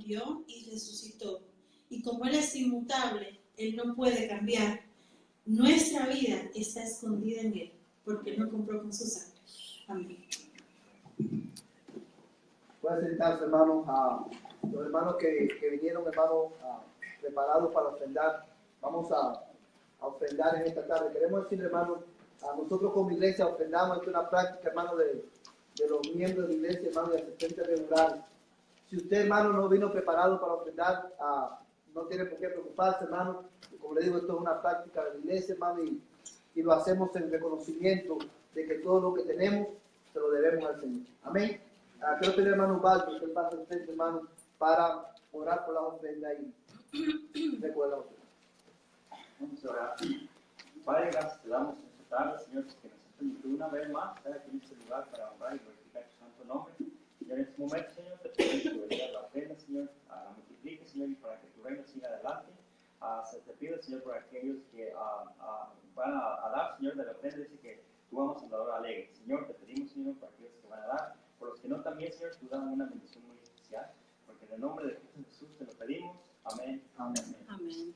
murió y resucitó. Y como Él es inmutable, Él no puede cambiar. Nuestra vida está escondida en Él, porque Él no compró con su sangre. Amén. Pueden sentarse, hermanos. Los hermanos que vinieron, hermanos, preparados para ofrendar. Vamos a ofrendar en esta tarde. Queremos decir, hermanos, a nosotros como iglesia ofrendamos. Esto es una práctica, hermanos, de los miembros de la iglesia, hermanos, de asistentes regulares. Si usted, hermano, no vino preparado para ofrendar, no tiene por qué preocuparse, hermano. Como le digo, esto es una práctica de la iglesia, hermano, y lo hacemos en reconocimiento de que todo lo que tenemos se lo debemos al Señor. Amén. Quiero pedir, hermano Baldo, que él pase al frente, hermano, para orar por la ofrenda y recuerda. Vamos a orar. Padre, gracias te damos en esta tarde, Señor, que nos has permitido una vez más estar aquí en este lugar para honrar y glorificar tu santo nombre. Y en este momento, Señor, te pedimos que bendigas la ofrenda, Señor, la multiplique, Señor, y para que tu reino siga adelante. Se te pide, Señor, por aquellos que van a dar, Señor, de la ofrenda, dice que tú vamos a dar alegre. Señor, te pedimos, Señor, por aquellos que van a dar, por los que no también, Señor, tú das una bendición muy especial, porque en el nombre de Cristo Jesús te lo pedimos. Amén. Amén. Amén.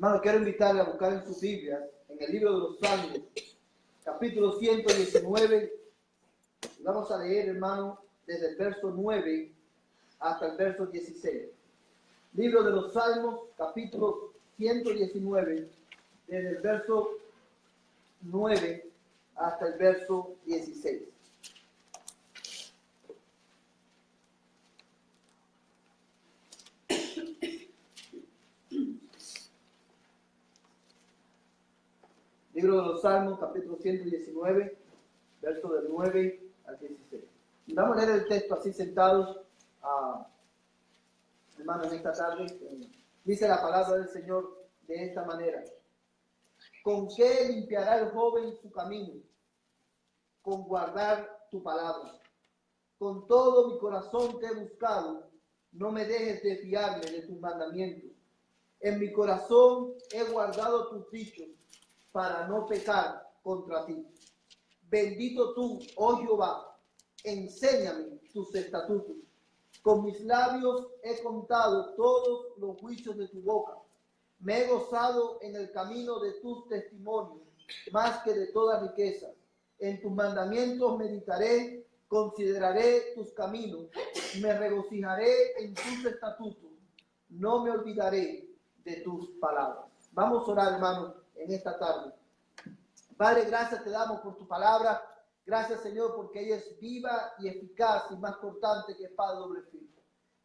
Hermano, quiero invitarle a buscar en su Biblia, en el libro de los Salmos, capítulo 119. Y vamos a leer, hermano, desde el verso 9 hasta el verso 16. Libro de los Salmos, capítulo 119, desde el verso 9 hasta el verso 16. Libro de los Salmos, capítulo 119, verso del 9 al 16. Y vamos a leer el texto así sentados, hermanos, en esta tarde. Dice la palabra del Señor de esta manera. ¿Con qué limpiará el joven su camino? Con guardar tu palabra. Con todo mi corazón te he buscado, no me dejes desviarme de tus mandamientos. En mi corazón he guardado tus dichos, para no pecar contra ti. Bendito tú, oh Jehová, enséñame tus estatutos. Con mis labios he contado todos los juicios de tu boca. Me he gozado en el camino de tus testimonios, más que de toda riqueza. En tus mandamientos meditaré, consideraré tus caminos, me regocijaré en tus estatutos. No me olvidaré de tus palabras. Vamos a orar, hermanos, en esta tarde. Padre, gracias te damos por tu palabra. Gracias, Señor, porque ella es viva y eficaz y más cortante que espada de doble filo.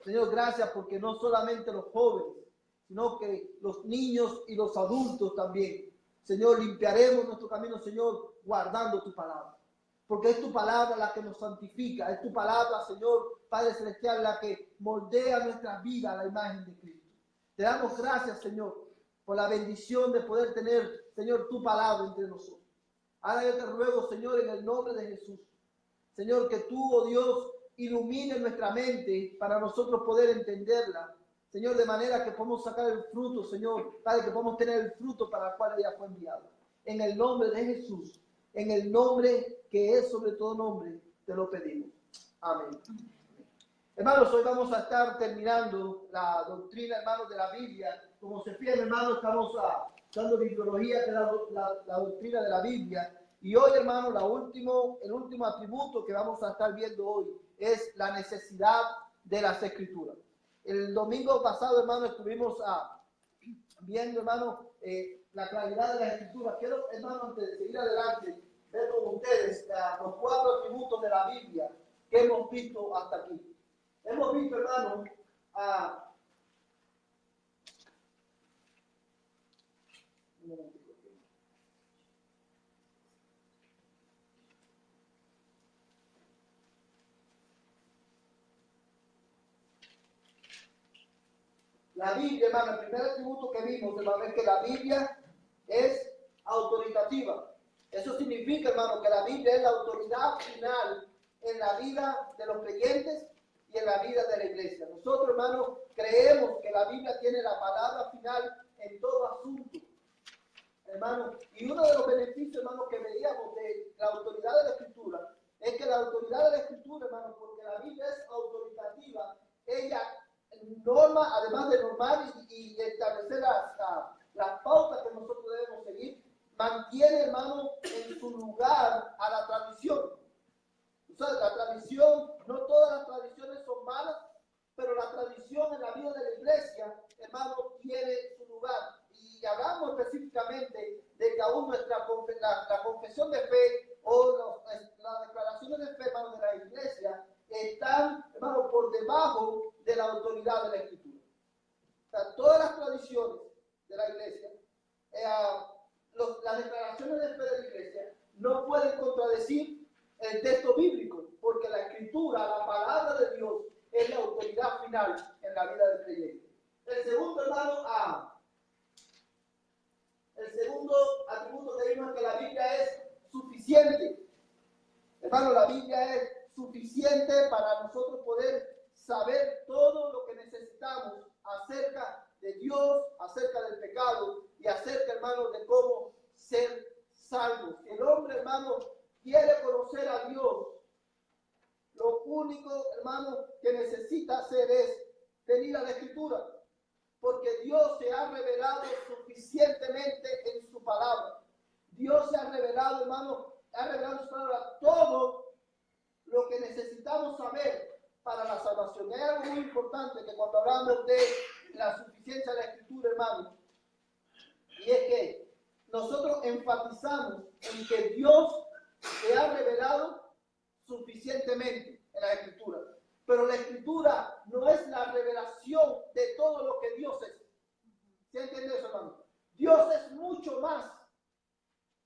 Señor, gracias porque no solamente los jóvenes, sino que los niños y los adultos también, Señor, limpiaremos nuestro camino, Señor, guardando tu palabra. Porque es tu palabra la que nos santifica, es tu palabra, Señor, Padre Celestial, la que moldea nuestras vidas a la imagen de Cristo. Te damos gracias, Señor, por la bendición de poder tener, Señor, tu palabra entre nosotros. Ahora yo te ruego, Señor, en el nombre de Jesús, Señor, que tú, oh Dios, ilumine nuestra mente para nosotros poder entenderla, Señor, de manera que podamos sacar el fruto, Señor, Padre, que podamos tener el fruto para el cual ella fue enviada. En el nombre de Jesús, en el nombre que es sobre todo nombre, te lo pedimos. Amén. Hermanos, hoy vamos a estar terminando la doctrina, hermanos, de la Biblia. Como se fijan, hermanos, estamos dando bibliología, que es la doctrina de la Biblia. Y hoy, hermanos, el último atributo que vamos a estar viendo hoy es la necesidad de las Escrituras. El domingo pasado, hermanos, estuvimos viendo, hermanos, la claridad de las Escrituras. Quiero, hermanos, antes de seguir adelante, ver con ustedes los 4 atributos de la Biblia que hemos visto hasta aquí. Hemos visto, hermanos, Un momentito. La Biblia, hermano, el primer atributo que vimos, hermano, es que la Biblia es autoritativa. Eso significa, hermano, que la Biblia es la autoridad final en la vida de los creyentes y en la vida de la iglesia. Nosotros, hermano, creemos que la Biblia tiene la palabra final en todo asunto, hermano. Y uno de los beneficios, hermano, que veíamos de la autoridad de la Escritura es que la autoridad de la Escritura, hermano, porque la Biblia es autoritativa, ella norma, además de normar y establecer las pautas que nosotros debemos seguir, mantiene, hermano, en su lugar a la tradición. O sea, la tradición, no todas las tradiciones son malas, pero la tradición en la vida de la iglesia, hermano, tiene su lugar. Y hablamos específicamente de que aún la confesión de fe o las declaraciones de fe, hermano, de la iglesia están, hermano, por debajo de la autoridad de la Escritura. O sea, todas las tradiciones de la iglesia, las declaraciones de fe de la iglesia no pueden contradecir el texto bíblico, porque la Escritura, la palabra de Dios, es la autoridad final en la vida del creyente. El segundo, hermano, el segundo atributo que vimos es que la Biblia es suficiente. Hermano, la Biblia es suficiente para nosotros poder saber todo lo que necesitamos acerca de Dios, acerca del pecado y acerca, hermano, de cómo ser salvos. El hombre, hermano, quiere conocer a Dios. Lo único, hermano, que necesita hacer es venir a la Escritura, porque Dios se ha revelado suficientemente en su palabra. Dios se ha revelado, hermano, ha revelado en su palabra todo lo que necesitamos saber para la salvación. Es algo muy importante que cuando hablamos de la suficiencia de la Escritura, hermano, y es que nosotros enfatizamos en que Dios se ha revelado suficientemente en la Escritura. Pero la Escritura no es la revelación de todo lo que Dios es. ¿Sí entiende eso, hermano? Dios es mucho más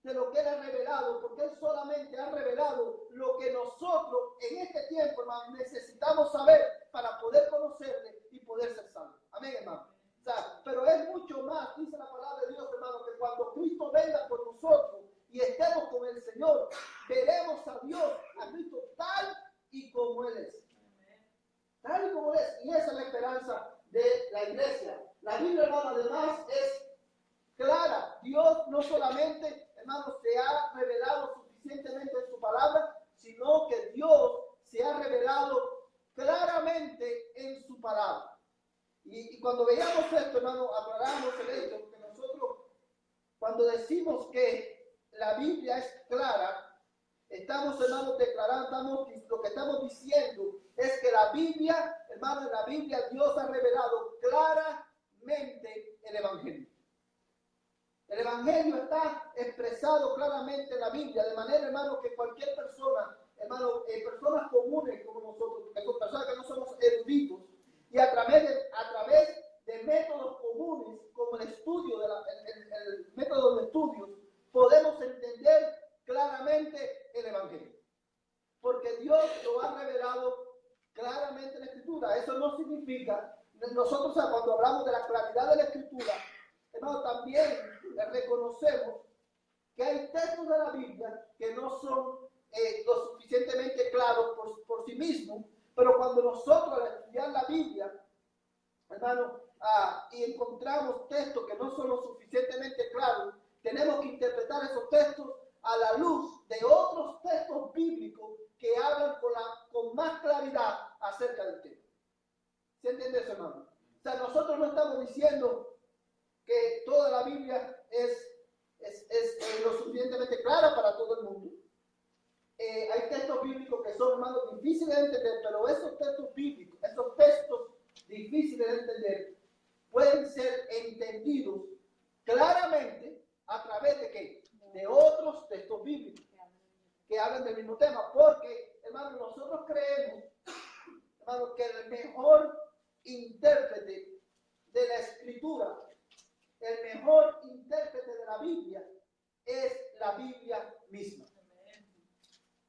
de lo que Él ha revelado, porque Él solamente ha revelado lo que nosotros en este tiempo, hermano, necesitamos saber para poder conocerle y poder ser salvos. Amén, hermano. O sea, pero es mucho más, dice la palabra de Dios, hermano, que cuando Cristo venga por nosotros y estemos con el Señor, veremos a Dios, a Cristo tal y como Él es. Tal y como Él es. Y esa es la esperanza de la iglesia. La Biblia, hermano, además es clara. Dios no solamente, hermano, se ha revelado suficientemente en su palabra, sino que Dios se ha revelado claramente en su palabra. Y cuando veíamos esto, hermano, aclaramos el hecho que nosotros, cuando decimos que la Biblia es clara, estamos, hermano, declarando, lo que estamos diciendo es que la Biblia, hermano, en la Biblia Dios ha revelado claramente el Evangelio. El Evangelio está expresado claramente en la Biblia, de manera, hermano, que cualquier persona, hermano, personas comunes como nosotros, personas que no somos eruditos, y a través de métodos comunes, como el estudio, el método de estudios, podemos entender claramente el Evangelio. Porque Dios lo ha revelado claramente en la Escritura. Eso no significa, nosotros, cuando hablamos de la claridad de la Escritura, hermano, también reconocemos que hay textos de la Biblia que no son lo suficientemente claros por sí mismos, pero cuando nosotros al estudiar la Biblia, hermano, y encontramos textos que no son lo suficientemente claros, tenemos que interpretar esos textos a la luz de otros textos bíblicos que hablan con más claridad acerca del tema. ¿Se entiende eso, hermano? O sea, nosotros no estamos diciendo que toda la Biblia es lo suficientemente clara para todo el mundo. Hay textos bíblicos que son, hermanos, difíciles de entender, pero esos textos bíblicos, esos textos difíciles de entender, pueden ser entendidos claramente a través de ¿qué? De otros textos bíblicos que hablan del mismo tema, porque, hermano, nosotros creemos, hermano, que el mejor intérprete de la Escritura el mejor intérprete de la Biblia es la Biblia misma.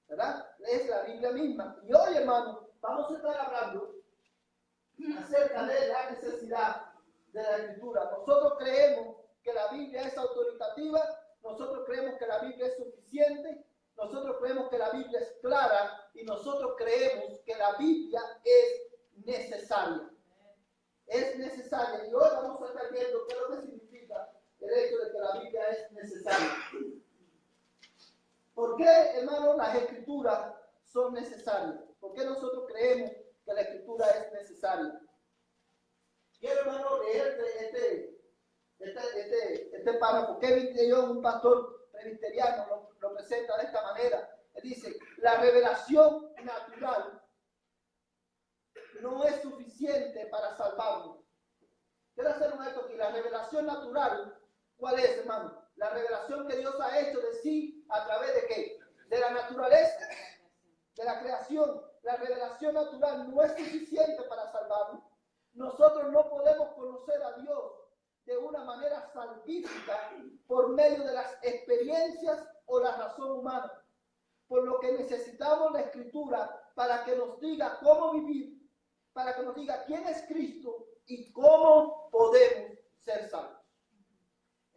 ¿Verdad? Es la Biblia misma. Y hoy, hermano, vamos a estar hablando acerca de la necesidad de la Escritura. Nosotros creemos que la Biblia es autoritativa, nosotros creemos que la Biblia es suficiente, nosotros creemos que la Biblia es clara y nosotros creemos que la Biblia es necesaria. Es necesaria. Y hoy vamos a estar viendo qué es lo que significa el hecho de que la Biblia es necesaria. ¿Por qué, hermano, las Escrituras son necesarias? ¿Por qué nosotros creemos que la Escritura es necesaria? Quiero, hermano, leer este párrafo. Kevin de Jong, un pastor presbiteriano, lo presenta de esta manera. Él dice: la revelación natural no es suficiente para salvarnos. Quiero hacer un esto aquí. La revelación natural, ¿cuál es, hermano? La revelación que Dios ha hecho de sí a través de ¿qué? De la naturaleza, de la creación. La revelación natural no es suficiente para salvarnos. Nosotros no podemos conocer a Dios de una manera salvífica por medio de las experiencias o la razón humana. Por lo que necesitamos la Escritura para que nos diga cómo vivir, para que nos diga quién es Cristo y cómo podemos ser salvos.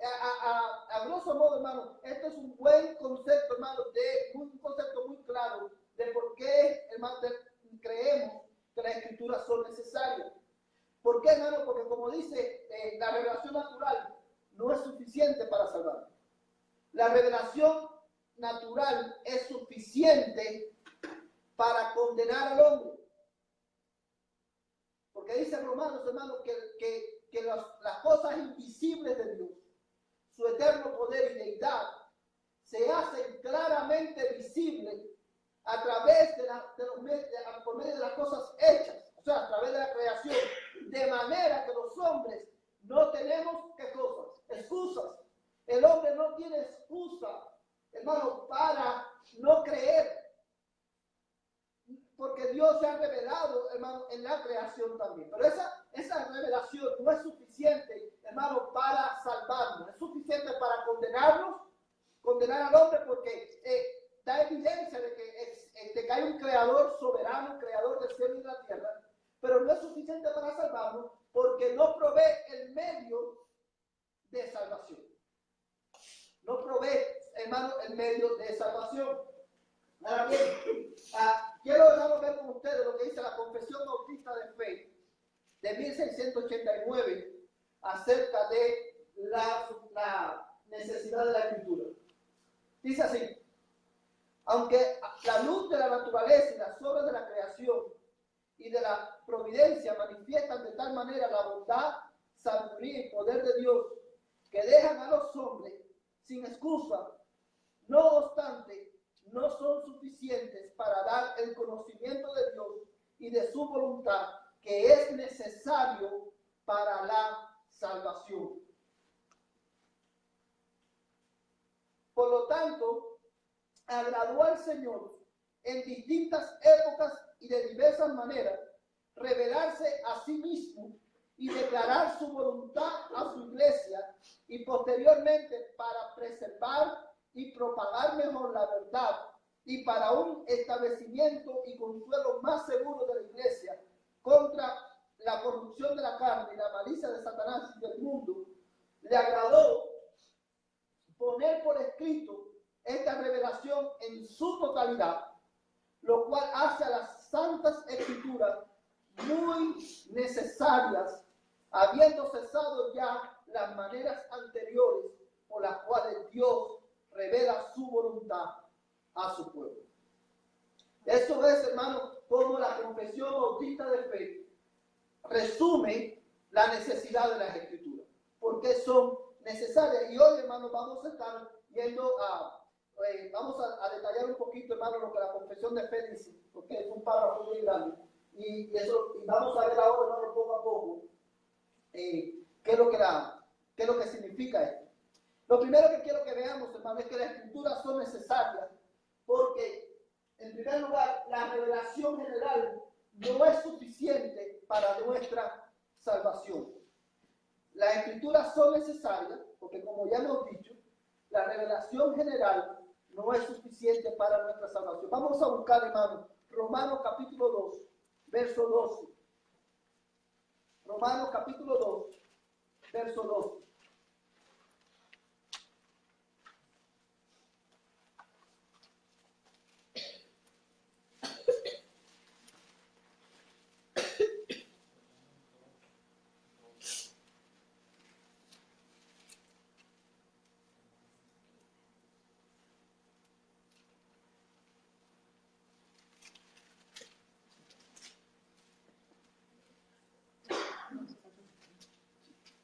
A grosso modo, hermano, este es un buen concepto, hermano, un concepto muy claro de por qué, hermano, creemos que las Escrituras son necesarias. ¿Por qué, hermano? Porque como dice, la revelación natural no es suficiente para salvar. La revelación natural es suficiente para condenar al hombre. Porque dice Romanos, hermano, que las cosas invisibles de Dios, su eterno poder y deidad, se hacen claramente visibles a través por medio de las cosas hechas, o sea, a través de la creación, de manera que los hombres no tenemos, ¿qué cosas? Excusas. El hombre no tiene excusa, hermano, para no creer, porque Dios se ha revelado, hermano, en la creación también. Pero esa revelación no es suficiente, hermano, para salvarnos. Es suficiente para condenar al hombre, porque da evidencia de que hay un creador soberano, creador del cielo y de la tierra, pero no es suficiente para salvarnos porque no provee el medio de salvación. No provee, hermano, el medio de salvación. Ahora bien, quiero ver con ustedes lo que dice la Confesión Bautista de Fe de 1689 acerca de la necesidad de la Escritura. Dice así: aunque la luz de la naturaleza y las obras de la creación y de la providencia manifiestan de tal manera la bondad, sabiduría y poder de Dios, que dejan a los hombres sin excusa, no obstante, no son suficientes para dar el conocimiento de Dios y de su voluntad, que es necesario para la salvación. Por lo tanto, agradó al Señor en distintas épocas y de diversas maneras revelarse a sí mismo y declarar su voluntad a su iglesia, y posteriormente para preservar y propagar mejor la verdad y para un establecimiento y consuelo más seguro de la iglesia contra la corrupción de la carne y la malicia de Satanás y del mundo, le agradó poner por escrito esta revelación en su totalidad, lo cual hace a las santas escrituras muy necesarias, habiendo cesado ya las maneras anteriores por las cuales Dios revela su voluntad a su pueblo. Eso es, hermano, como la Confesión Bautista de Fe resume la necesidad de las Escrituras, porque son necesarias. Y hoy, hermano, vamos a estar yendo vamos a detallar un poquito, hermano, lo que la Confesión de Fe dice, porque es un párrafo muy grande. Y vamos a ver ahora, hermano, poco a poco, qué es lo que significa esto. Lo primero que quiero que veamos, hermano, es que las Escrituras son necesarias porque, en primer lugar, la revelación general no es suficiente para nuestra salvación. Las escrituras son necesarias porque, como ya hemos dicho, la revelación general no es suficiente para nuestra salvación. Vamos a buscar, hermano, Romanos capítulo 2, verso 12. Romanos capítulo 2, verso 12.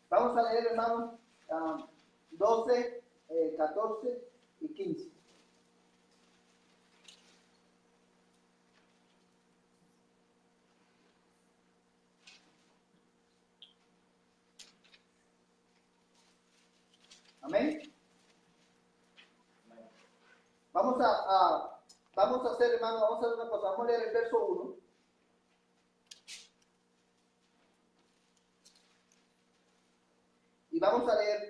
Vamos a leer, hermano, 12, 14 y 15. Amén. Vamos a hacer, hermano, vamos a hacer una cosa. Vamos a leer el verso 1. Y vamos a leer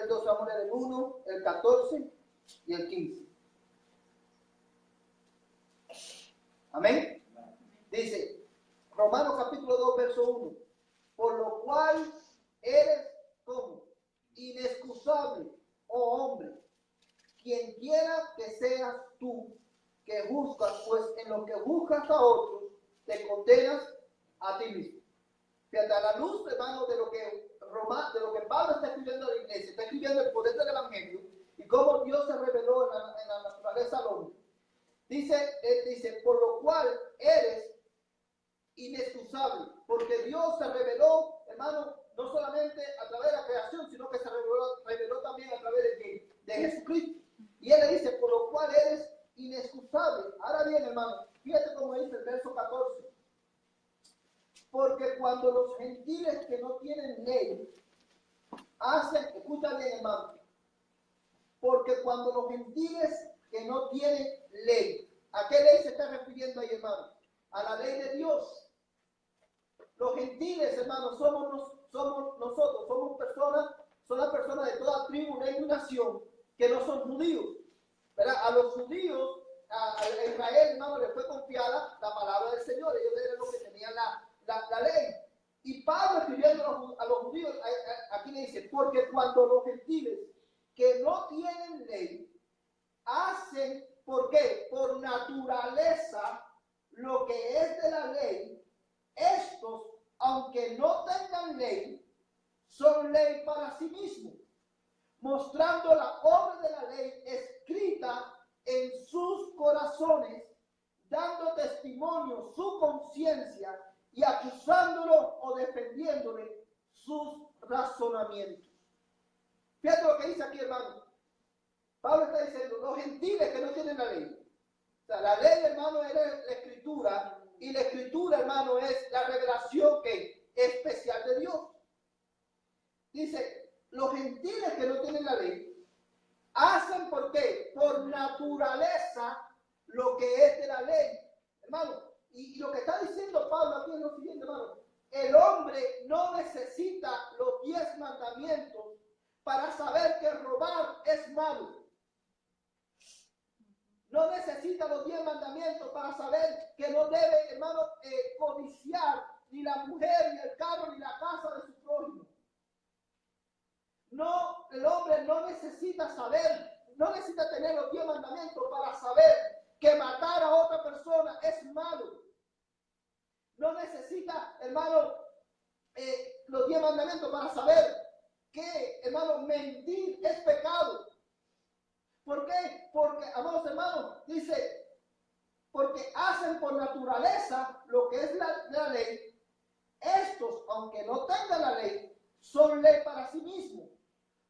el 12, vamos a leer el 1, el 14 y el 15. Amén. Dice, Romanos capítulo 2, verso 1. Por lo cual eres como inexcusable, oh hombre, quien quiera que seas tú que juzgas, pues en lo que juzgas a otros, te condenas a ti mismo. Fíjate, a la luz, hermano, de lo que Pablo está escribiendo a la iglesia, está escribiendo el poder del evangelio y cómo Dios se reveló en la naturaleza al hombre. Él dice, por lo cual eres inexcusable, porque Dios se reveló, hermano, no solamente a través de la creación, sino que se reveló también a través de Jesucristo. Y él le dice, por lo cual eres inexcusable. Ahora bien, hermano, fíjate cómo dice el verso 14. Porque cuando los gentiles que no tienen ley hacen, escucha bien, hermano, porque cuando los gentiles que no tienen ley, ¿a qué ley se está refiriendo ahí, hermano? A la ley de Dios. Los gentiles, hermanos, somos nosotros, somos personas, son las personas de toda tribu, lengua y nación que no son judíos. ¿Verdad? A los judíos, a Israel, hermano, le fue confiada la palabra del Señor. Ellos eran los que tenían la ley. Y Pablo escribiendo a los judíos, aquí le dice, porque cuando los gentiles que no tienen ley hacen, ¿por qué? Por naturaleza, lo que es de la ley, estos, aunque no tengan ley, son ley para sí mismos, mostrando la obra de la ley escrita en sus corazones, dando testimonio su conciencia y acusándolo o defendiéndole sus razonamientos. Fíjate lo que dice aquí, hermano. Pablo está diciendo, los gentiles que no tienen la ley. O sea, la ley, hermano, es la escritura, y la escritura, hermano, es la revelación que es especial de Dios. Dice, los gentiles que no tienen la ley hacen, ¿por qué? Por naturaleza lo que es de la ley. Hermano, y lo que está diciendo Pablo aquí es lo siguiente, hermano. El hombre no necesita los 10 mandamientos para saber que robar es malo. No necesita los 10 mandamientos para saber que no debe, hermano, codiciar ni la mujer, ni el carro, ni la casa de su prójimo. No, el hombre no necesita saber, no necesita tener los 10 mandamientos para saber que matar a otra persona es malo. No necesita, hermano, los 10 mandamientos para saber que, hermano, mentir es pecado. ¿Por qué? Porque, amados hermanos, dice, porque hacen por naturaleza lo que es la ley. Estos, aunque no tengan la ley, son ley para sí mismos,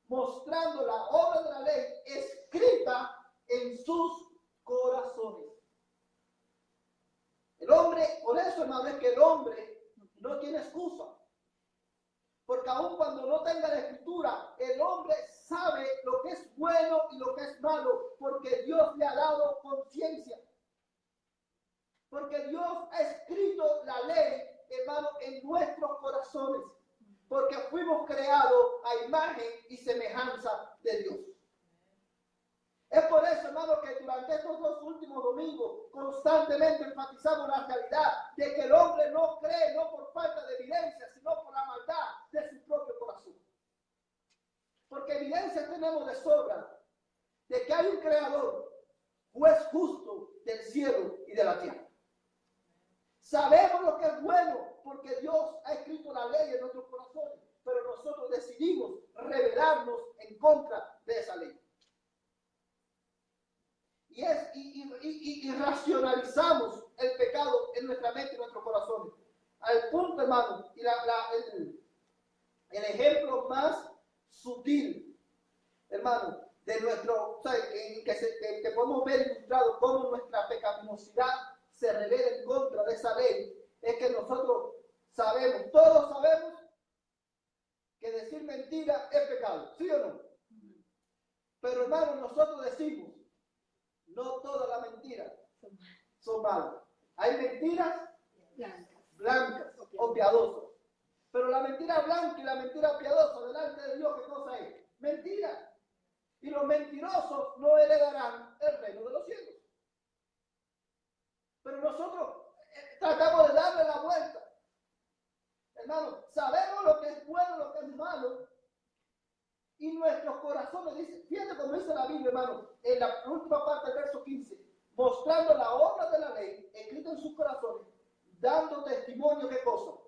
mostrando la obra de la ley escrita en sus corazones. El hombre, por eso, hermano, es que el hombre no tiene excusa. Porque aun cuando no tenga la escritura, el hombre sabe lo que es bueno y lo que es malo, porque Dios le ha dado conciencia. Porque Dios ha escrito la ley, hermano, en nuestros corazones. porque fuimos creados a imagen y semejanza de Dios. Es por eso, hermano, que durante estos 2 últimos domingos constantemente enfatizamos la realidad de que el hombre no cree, no por falta de evidencia, sino por la maldad de su propio corazón. Porque evidencia tenemos de sobra de que hay un creador, juez justo del cielo y de la tierra. Sabemos lo que es bueno porque Dios ha escrito la ley en nuestros corazones, pero nosotros decidimos rebelarnos en contra de esa ley. Y racionalizamos el pecado en nuestra mente y en nuestros corazones. Al punto, hermano, y el ejemplo más sutil, hermano, de nuestro, o sea, que podemos ver ilustrado cómo nuestra pecaminosidad se revela en contra de esa ley, es que nosotros sabemos, todos sabemos, que decir mentira es pecado, ¿sí o no? Pero, hermano, nosotros decimos, no todas las mentiras son malas. Hay mentiras blancas o piadosas. Pero la mentira blanca y la mentira piadosa delante de Dios, ¿qué cosa es? Mentira. Y los mentirosos no heredarán el reino de los cielos. Pero nosotros tratamos de darle la vuelta. Hermano, sabemos lo que es bueno, lo que es malo. Y nuestros corazones, dice, fíjate cómo dice la Biblia, hermano, en la última parte del verso 15, mostrando la obra de la ley escrita en sus corazones, dando testimonio, ¿qué cosa?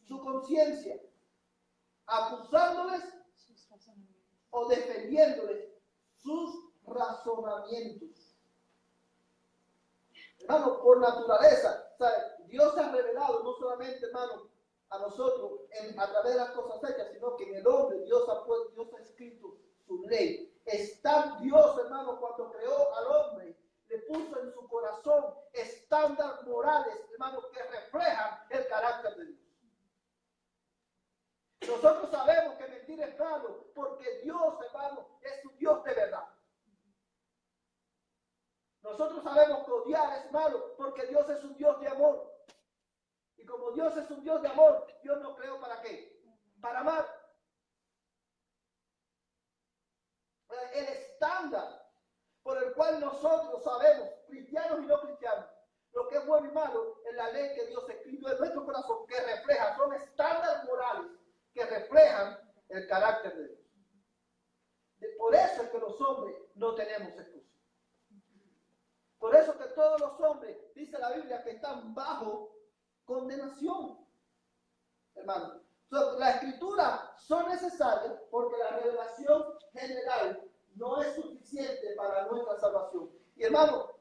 Su conciencia, acusándoles o defendiéndoles sus razonamientos. Hermano, por naturaleza, ¿sabe? Dios se ha revelado no solamente, hermano, a nosotros a través de las cosas hechas, sino que en el hombre Dios ha escrito su ley. Está Dios, hermano, cuando creó al hombre, le puso en su corazón estándares morales, hermano, que reflejan el carácter de Dios. Nosotros sabemos que mentir es malo, porque Dios, hermano, es un Dios de verdad. Nosotros sabemos que odiar es malo, porque Dios es un Dios de amor. Y como Dios es un Dios de amor, Dios nos creó ¿para qué? Para amar. El estándar por el cual nosotros sabemos, cristianos y no cristianos, lo que es bueno y malo es la ley que Dios escribió en nuestro corazón, que refleja, son estándares morales que reflejan el carácter de Dios. Por eso es que los hombres no tenemos excusa. Por eso que todos los hombres, dice la Biblia, que están bajo condenación, hermano. Las escrituras son necesarias porque la revelación general no es suficiente para nuestra salvación. Y hermano,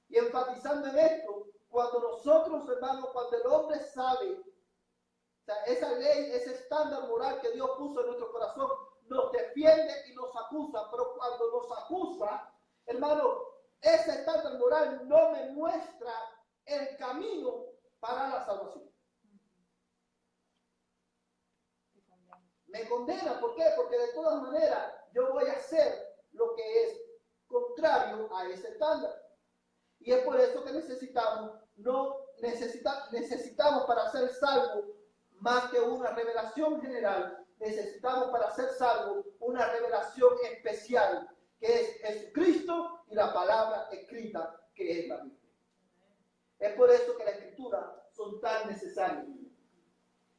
y enfatizando en esto, cuando nosotros, hermano, cuando el hombre sabe, o sea, esa ley, ese estándar moral que Dios puso en nuestro corazón, nos defiende y nos acusa, pero cuando nos acusa, hermano, ese estándar moral no me muestra el camino para la salvación. Me condena, ¿por qué? Porque de todas maneras yo voy a hacer lo que es contrario a ese estándar. Y es por eso que necesitamos para ser salvos más que una revelación general, necesitamos para ser salvos una revelación especial, que es Jesucristo y la palabra escrita, que es la Biblia. Es por eso que las escrituras son tan necesarias.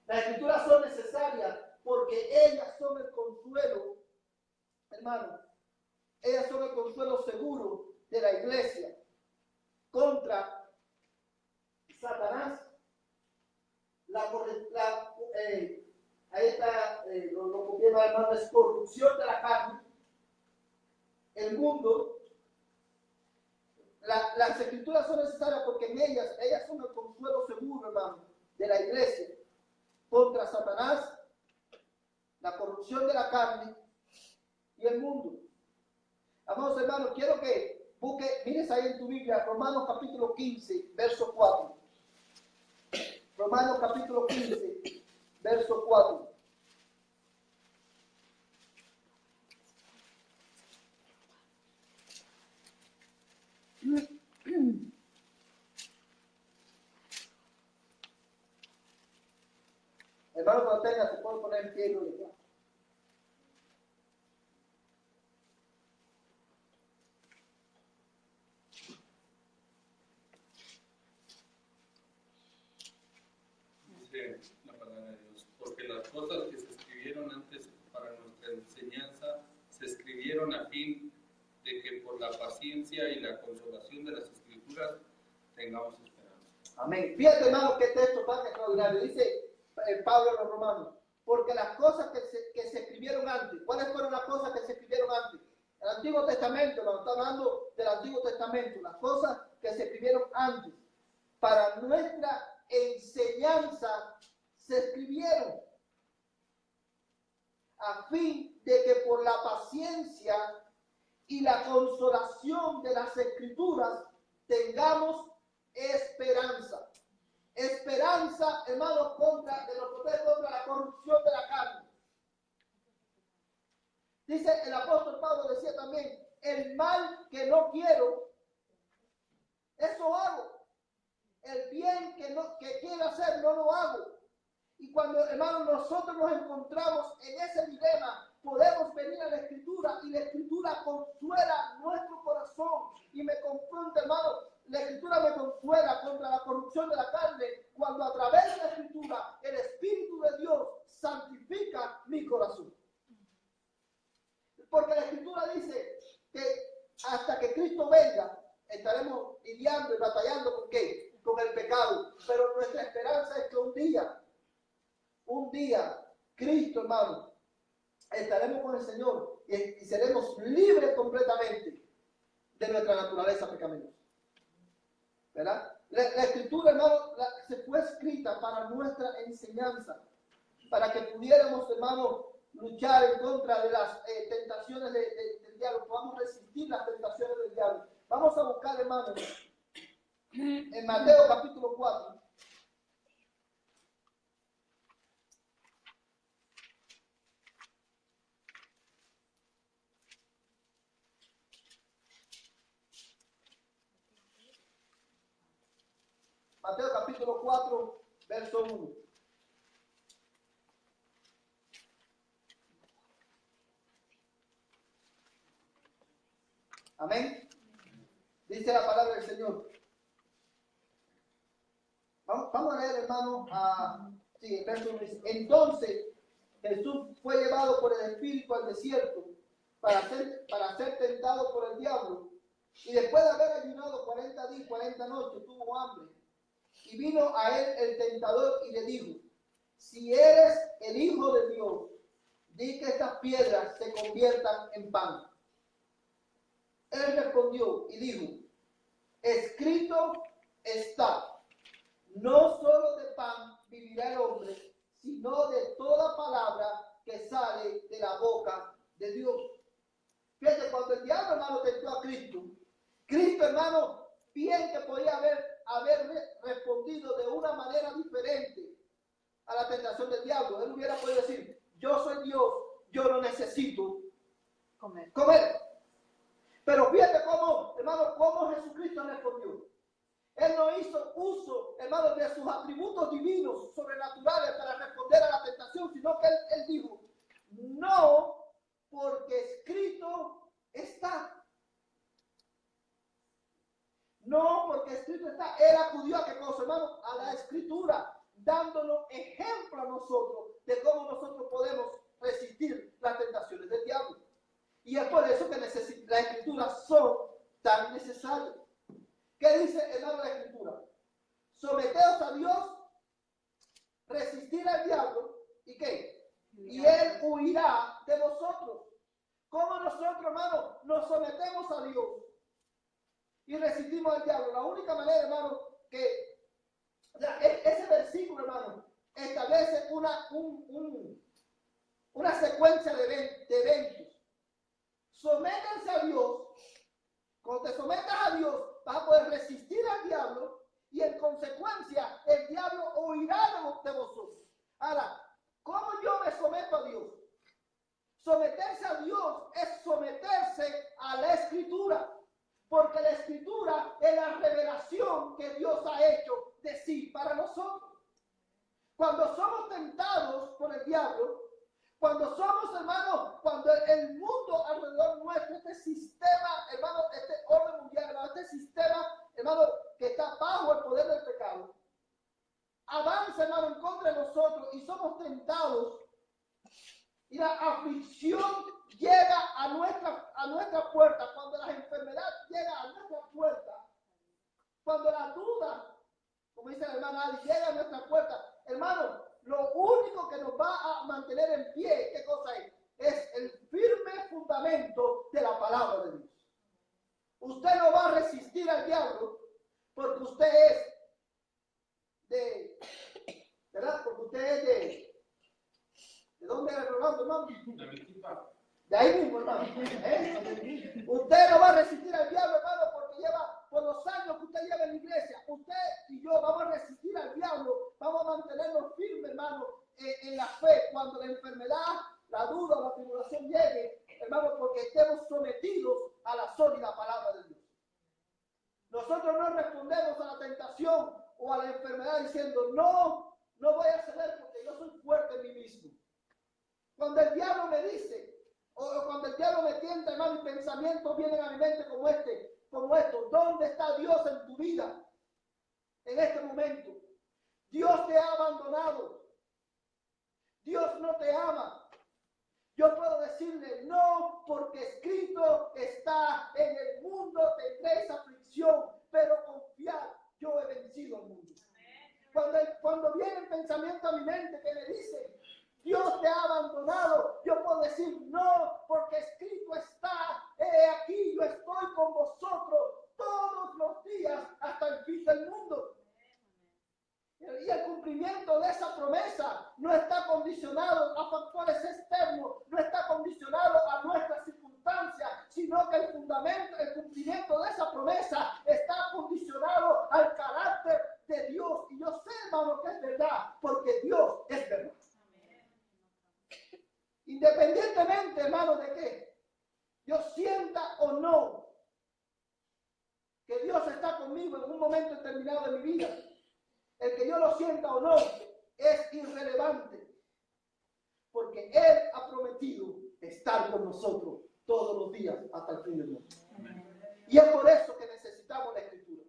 Las escrituras son necesarias porque ellas son el consuelo, hermano, ellas son el consuelo seguro de la iglesia contra Satanás. Ahí está, lo copié mal, hermano, es corrupción de la carne, el mundo. Las escrituras son necesarias porque en ellas son el consuelo seguro, hermano, de la iglesia contra Satanás, la corrupción de la carne y el mundo. Amados hermanos, quiero que mires ahí en tu Biblia, Romanos capítulo 15, verso 4. Romanos capítulo 15, verso 4. Hermano, cuando tengas, se puede poner Dice la palabra de Dios, porque las cosas que se escribieron antes para nuestra enseñanza se escribieron a fin de que por la paciencia y la consolación de las Escrituras tengamos esperanza. Amén. Fíjate, hermano, qué texto tan extraordinario. Dice Pablo a los romanos, porque las cosas que se escribieron antes, ¿cuáles fueron las cosas que se escribieron antes? El Antiguo Testamento, nos está hablando del Antiguo Testamento, las cosas que se escribieron antes, para nuestra enseñanza se escribieron, a fin de que por la paciencia y la consolación de las Escrituras tengamos esperanza. Esperanza, hermanos, contra la corrupción de la carne. Dice el apóstol Pablo, decía también, el mal que no quiero, eso hago. El bien que quiero hacer, no lo hago. Y cuando, hermanos, nosotros nos encontramos en ese dilema, podemos venir a la Escritura y la Escritura consuela nuestro corazón y me confronta, hermano. La Escritura me consuela contra la corrupción de la carne cuando a través de la Escritura el Espíritu de Dios santifica mi corazón. Porque la Escritura dice que hasta que Cristo venga estaremos lidiando y batallando ¿con qué? Con el pecado. Pero nuestra esperanza es que un día, Cristo, hermano, estaremos con el Señor y seremos libres completamente de nuestra naturaleza pecaminosa. ¿Verdad? La Escritura, hermano, se fue escrita para nuestra enseñanza, para que pudiéramos, hermano, luchar en contra de las tentaciones del diablo, podamos resistir las tentaciones del diablo. Vamos a buscar, hermano, en Mateo capítulo 4. Mateo capítulo 4, verso 1. Amén. Dice la palabra del Señor. Vamos a leer, hermano, el verso 1 dice, entonces Jesús fue llevado por el Espíritu al desierto para ser tentado por el diablo. Y después de haber ayunado 40 días y 40 noches, tuvo hambre. Y vino a él el tentador y le dijo, si eres el Hijo de Dios, di que estas piedras se conviertan en pan. Él respondió y dijo, escrito está, no solo de pan vivirá el hombre, sino de toda palabra que sale de la boca de Dios. Fíjate, cuando el diablo, hermano, tentó a Cristo, hermano, bien que podía haber respondido de una manera diferente a la tentación del diablo. Él hubiera podido decir, yo soy Dios, yo no necesito comer. Pero fíjate cómo, hermano, cómo Jesucristo respondió. Él no hizo uso, hermano, de sus atributos divinos, sobrenaturales para responder a la tentación, sino que él dijo, no, porque escrito está. No, porque escrito está. Él acudió a qué cosa, hermano, a la Escritura, dándonos ejemplo a nosotros de cómo nosotros podemos resistir las tentaciones del diablo. Y es por eso que las Escrituras son tan necesarias. ¿Qué dice, hermano, la Escritura? Someteos a Dios, resistir al diablo, ¿y qué? Y él huirá de vosotros. ¿Cómo nosotros, hermano, nos sometemos a Dios y resistimos al diablo? La única manera, hermano, que ese versículo, hermano, establece una secuencia de eventos. Sométanse a Dios. Cuando te sometas a Dios, vas a poder resistir al diablo y en consecuencia el diablo huirá de vosotros. Ahora, ¿cómo yo me someto a Dios? Someterse a Dios es someterse a la Escritura, porque la Escritura es la revelación que Dios ha hecho de sí para nosotros. Cuando somos tentados por el diablo, Cuando somos, hermanos, cuando el mundo alrededor nuestro, este sistema, hermano, este orden mundial, hermano, este sistema, hermano, que está bajo el poder del pecado, avanza, hermano, en contra de nosotros y somos tentados. Y la aflicción llega a nuestra puerta, cuando la enfermedad llega a nuestra puerta, cuando la duda, como dice la hermana Ali, llega a nuestra puerta, hermano, lo único que nos va a mantener en pie, ¿qué cosa es? Es el firme fundamento de la palabra de Dios. Usted no va a resistir al diablo porque usted es ¿verdad? Porque usted es ¿de dónde es Rolando, hermano? De ahí mismo, hermano. Usted no va a resistir al diablo, hermano, porque lleva por los años que usted lleva en la iglesia. Usted y yo vamos a resistir al diablo, vamos a mantenernos firmes, hermano, en la fe. Cuando la enfermedad, la duda, la tribulación llegue, hermano, porque estemos sometidos a la sólida palabra de Dios. Nosotros no respondemos a la tentación o a la enfermedad diciendo, no voy a ceder porque yo soy fuerte en mí mismo. Cuando el diablo me dice, o cuando el diablo me tienta, hermano, y pensamientos vienen a mi mente como esto, ¿dónde está Dios en tu vida? En este momento, Dios te ha abandonado. Dios no te ama. Yo puedo decirle, no, porque escrito está, en el mundo tendréis aflicción, pero confiad, yo he vencido al mundo. Cuando vienen pensamientos a mi mente que me dicen, Dios te ha abandonado, yo puedo decir, no, porque escrito está, he aquí, yo estoy con vosotros todos los días hasta el fin del mundo. Y el cumplimiento de esa promesa no está condicionado a factores externos, no está condicionado a nuestras circunstancias, sino que el cumplimiento de esa promesa está condicionado al carácter de Dios. Y yo sé, hermano, que es verdad, porque Dios es verdad. Independientemente, hermano, de que yo sienta o no que Dios está conmigo en un momento determinado de mi vida, el que yo lo sienta o no es irrelevante, porque Él ha prometido estar con nosotros todos los días hasta el fin del mundo. Y es por eso que necesitamos la Escritura.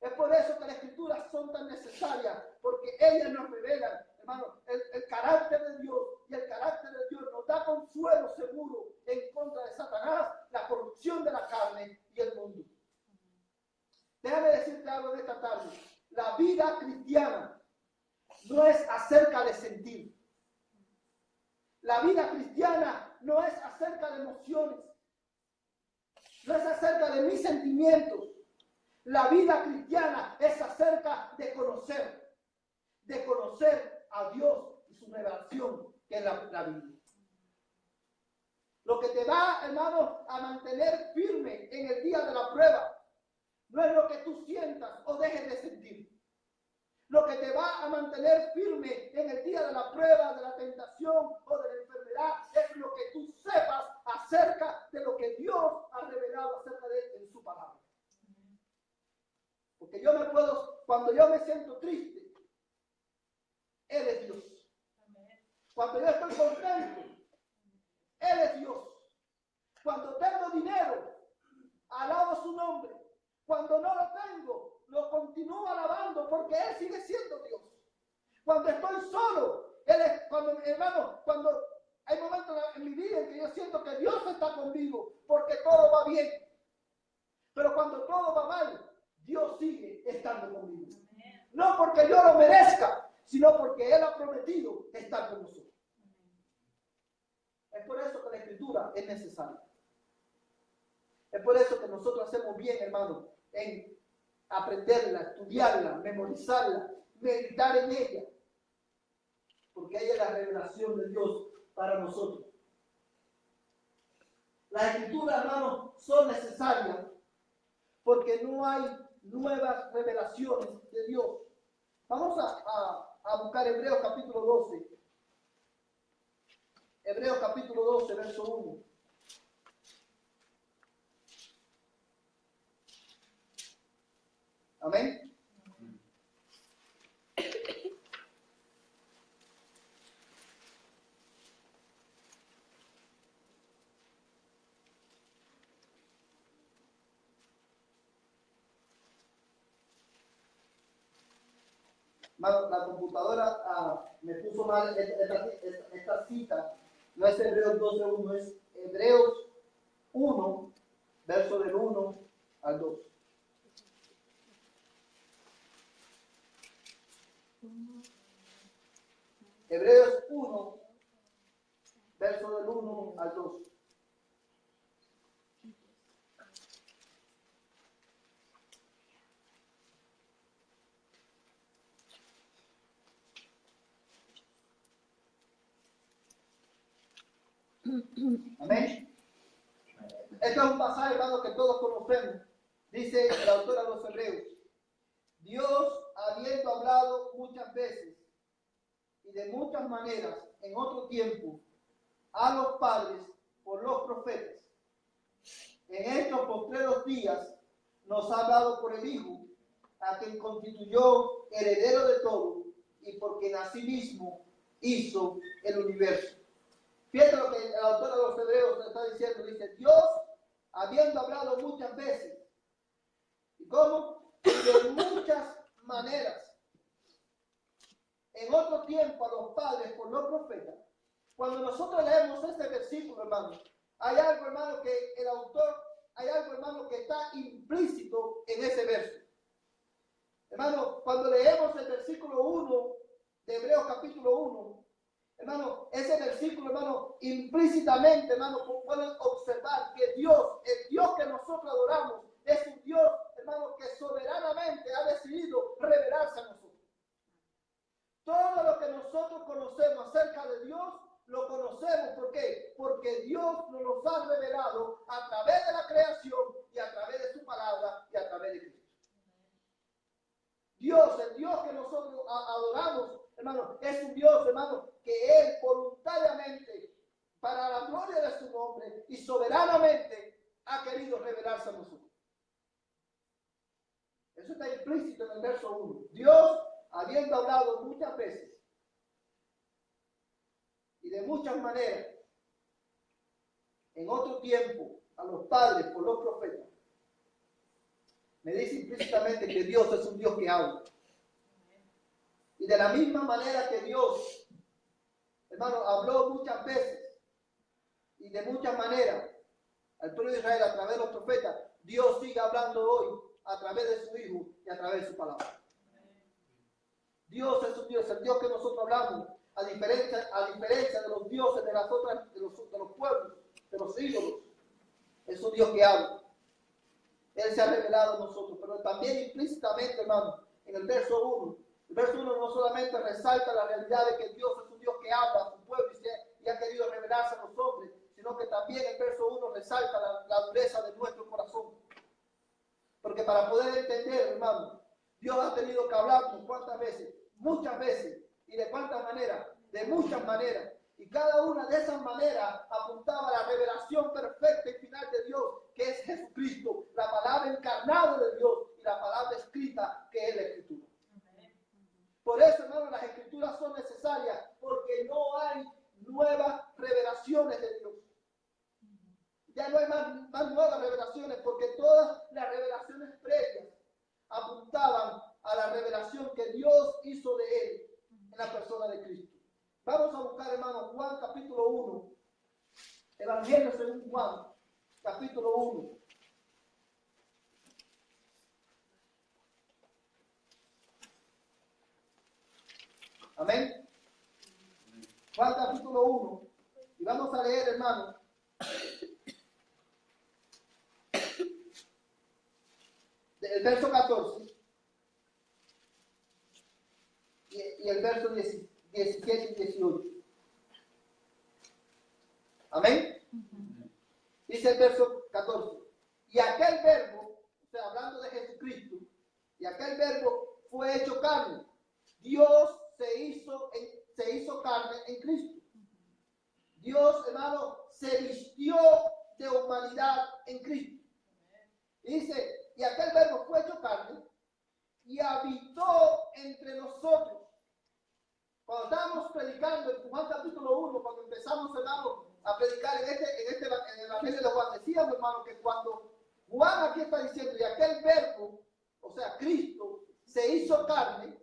Es por eso que las Escrituras son tan necesarias, porque ellas nos revelan, hermano, el carácter de Dios, y el carácter de Dios nos da consuelo seguro en contra de Satanás, la corrupción de la carne y el mundo. Déjame decirte algo en esta tarde. La vida cristiana no es acerca de sentir. La vida cristiana no es acerca de emociones. No es acerca de mis sentimientos. La vida cristiana es acerca de conocer a Dios y su revelación, que es la Biblia. Lo que te va, hermano, a mantener firme en el día de la prueba no es lo que tú sientas o dejes de sentir. Lo que te va a mantener firme en el día de la prueba, de la tentación o de la enfermedad es lo que tú sepas acerca de lo que Dios ha revelado acerca de él en su palabra. Porque cuando yo me siento triste, Él es Dios. Cuando yo estoy contento, Él es Dios. Cuando tengo dinero, alabo su nombre. Cuando no lo tengo, lo continúo alabando porque Él sigue siendo Dios. Cuando estoy solo, cuando hay momentos en mi vida en que yo siento que Dios está conmigo porque todo va bien. Pero cuando todo va mal, Dios sigue estando conmigo. No porque yo lo merezca, sino porque Él ha prometido estar con nosotros. Es por eso que la Escritura es necesaria. Es por eso que nosotros hacemos bien, hermano, en aprenderla, estudiarla, memorizarla, meditar en ella. Porque ella es la revelación de Dios para nosotros. Las Escrituras, hermano, son necesarias porque no hay nuevas revelaciones de Dios. Vamos a buscar Hebreos capítulo 12. Hebreos capítulo 12, verso 1. Amén. Hermano, la computadora me puso mal esta cita. No es Hebreos 12:1, es Hebreos 1, verso del 1 al 2. Hebreos 1, verso del 1 al 2. Amén. Este es un pasaje, hermano, que todos conocemos. Dice el autor a los Hebreos: Dios, habiendo hablado muchas veces y de muchas maneras en otro tiempo a los padres por los profetas, en estos postreros días nos ha hablado por el Hijo, a quien constituyó heredero de todo y por quien asimismo hizo el universo. Fíjate lo que el autor de los Hebreos está diciendo. Dice: Dios, habiendo hablado muchas veces, ¿y cómo? De muchas maneras, en otro tiempo a los padres por los profetas. Cuando nosotros leemos este versículo, hermano, hay algo, hermano, que el autor, hay algo, hermano, que está implícito en ese verso. Hermano, cuando leemos el versículo 1 de Hebreos capítulo 1, hermano, ese versículo, hermano, implícitamente, hermano, pueden observar que Dios, el Dios que nosotros adoramos, es un Dios, hermano, que soberanamente ha decidido revelarse a nosotros. Todo lo que nosotros conocemos acerca de Dios, lo conocemos. ¿Por qué? Porque Dios nos lo ha revelado a través de la creación y a través de su palabra y a través de Cristo. Dios, el Dios que nosotros adoramos, hermano, es un Dios, hermano, que Él voluntariamente, para la gloria de su nombre y soberanamente, ha querido revelarse a nosotros. Eso está implícito en el verso 1. Dios, habiendo hablado muchas veces y de muchas maneras, en otro tiempo, a los padres por los profetas, me dice implícitamente que Dios es un Dios que habla. Y de la misma manera que Dios, hermano, habló muchas veces y de muchas maneras al pueblo de Israel a través de los profetas, Dios sigue hablando hoy a través de su Hijo y a través de su palabra. Dios es un Dios, el Dios que nosotros hablamos, a diferencia de los dioses de las otras, de los pueblos, de los ídolos, es un Dios que habla. Él se ha revelado a nosotros, pero también implícitamente, hermano, en el verso 1. El verso 1 no solamente resalta la realidad de que Dios es un Dios que habla a su pueblo y ha querido revelarse a los hombres, sino que también el verso 1 resalta la dureza de nuestro corazón. Porque para poder entender, hermano, Dios ha tenido que hablarnos cuántas veces, muchas veces, y de cuántas maneras, de muchas maneras. Y cada una de esas maneras apuntaba a la revelación perfecta y final de Dios, que es Jesucristo, la palabra encarnada de Dios y la palabra escrita, que es la Escritura. Por eso, hermano, las Escrituras son necesarias, porque no hay nuevas revelaciones de Dios. Ya no hay más nuevas revelaciones, porque todas las revelaciones previas apuntaban a la revelación que Dios hizo de Él en la persona de Cristo. Vamos a buscar, hermano, Juan capítulo 1, Evangelio según Juan, capítulo 1. Amén. Juan capítulo 1. Y vamos a leer, hermano, el verso 14 y el verso 17 y 18. Amén. Dice el verso 14. Y aquel verbo, o sea, hablando de Jesucristo, y aquel verbo fue hecho carne. Dios se hizo carne en Cristo. Dios, hermano, se vistió de humanidad en Cristo. Y dice, y aquel verbo fue hecho carne y habitó entre nosotros. Cuando estábamos predicando en Juan capítulo 1, cuando empezamos, hermano, a predicar en el Evangelio de Juan, decíamos, hermano, que cuando Juan aquí está diciendo, y aquel verbo, o sea, Cristo, se hizo carne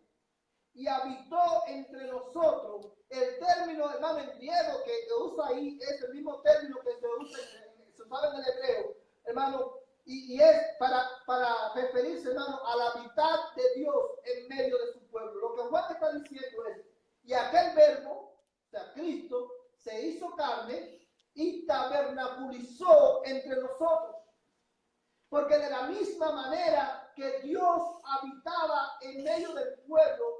y habitó entre nosotros. El término, hermano, en griego que usa ahí es el mismo término que se usaba en el hebreo, hermano, y es para referirse, hermano, al habitar de Dios en medio de su pueblo. Lo que Juan está diciendo es, y aquel verbo, o sea, Cristo, se hizo carne y tabernaculizó entre nosotros. Porque de la misma manera que Dios habitaba en medio del pueblo,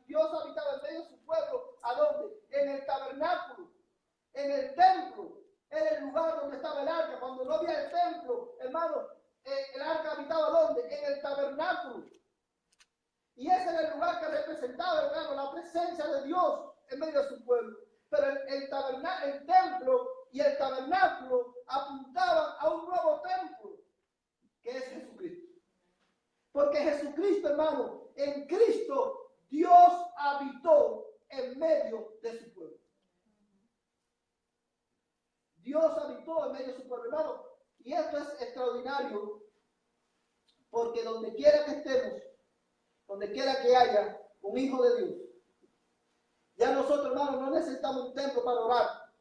Dios habitaba en medio de su pueblo, ¿a dónde? En el tabernáculo, en el templo, en el lugar donde estaba el arca. Cuando no había el templo, hermano, el arca habitaba ¿dónde? En el tabernáculo. Y ese era el lugar que representaba, hermano, la presencia de Dios en medio de su pueblo. Pero el templo y el tabernáculo apuntaban a un nuevo templo, que es Jesucristo. Porque Jesucristo, hermano, en Cristo Dios habitó en medio de su pueblo. Dios habitó en medio de su pueblo, hermano. Y esto es extraordinario, porque donde quiera que estemos, donde quiera que haya un hijo de Dios, ya nosotros, hermanos, no necesitamos un templo para orar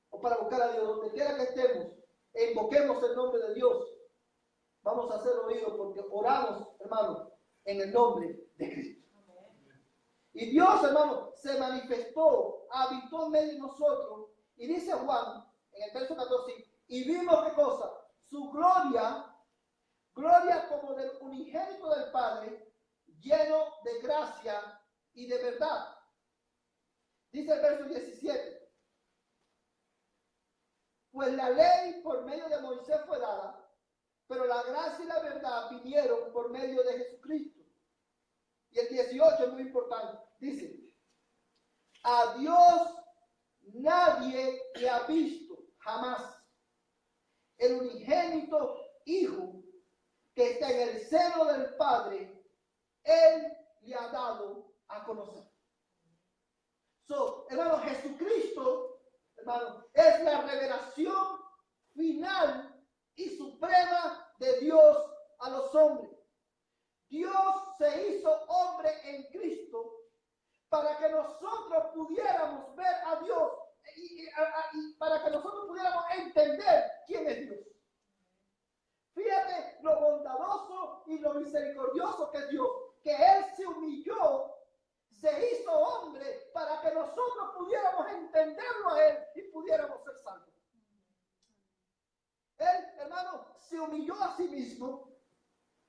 o para buscar a Dios. Donde quiera que estemos e invoquemos el nombre de Dios, vamos a ser oídos porque oramos, hermano, en el nombre de Cristo. Y Dios, hermano, se manifestó, habitó en medio de nosotros. Y dice Juan, en el verso 14, y vimos qué cosa, su gloria como del unigénito del Padre, lleno de gracia y de verdad. Dice el verso 17, pues la ley por medio de Moisés fue dada, pero la gracia y la verdad vinieron por medio de Jesucristo. Y el 18 es muy importante. Dice, a Dios nadie le ha visto jamás. El unigénito Hijo que está en el seno del Padre, Él le ha dado a conocer. Hermano, Jesucristo, hermano, es la revelación final y suprema de Dios a los hombres. Dios se hizo hombre en Cristo para que nosotros pudiéramos ver a Dios y para que nosotros pudiéramos entender quién es Dios. Fíjate lo bondadoso y lo misericordioso que es Dios, que Él se humilló, se hizo hombre para que nosotros pudiéramos entenderlo a Él y pudiéramos ser salvos. Él, hermano, se humilló a sí mismo.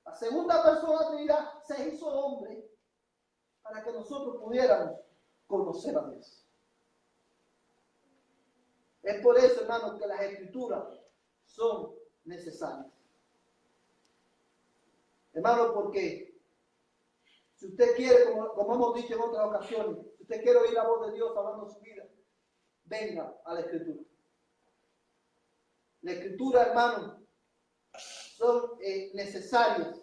La segunda persona de la Trinidad se hizo hombre para que nosotros pudiéramos conocer a Dios. Es por eso, hermano, que las Escrituras son necesarias. Hermano, porque si usted quiere, como hemos dicho en otras ocasiones, si usted quiere oír la voz de Dios hablando en su vida, venga a la Escritura. La Escritura, hermano, son necesarias.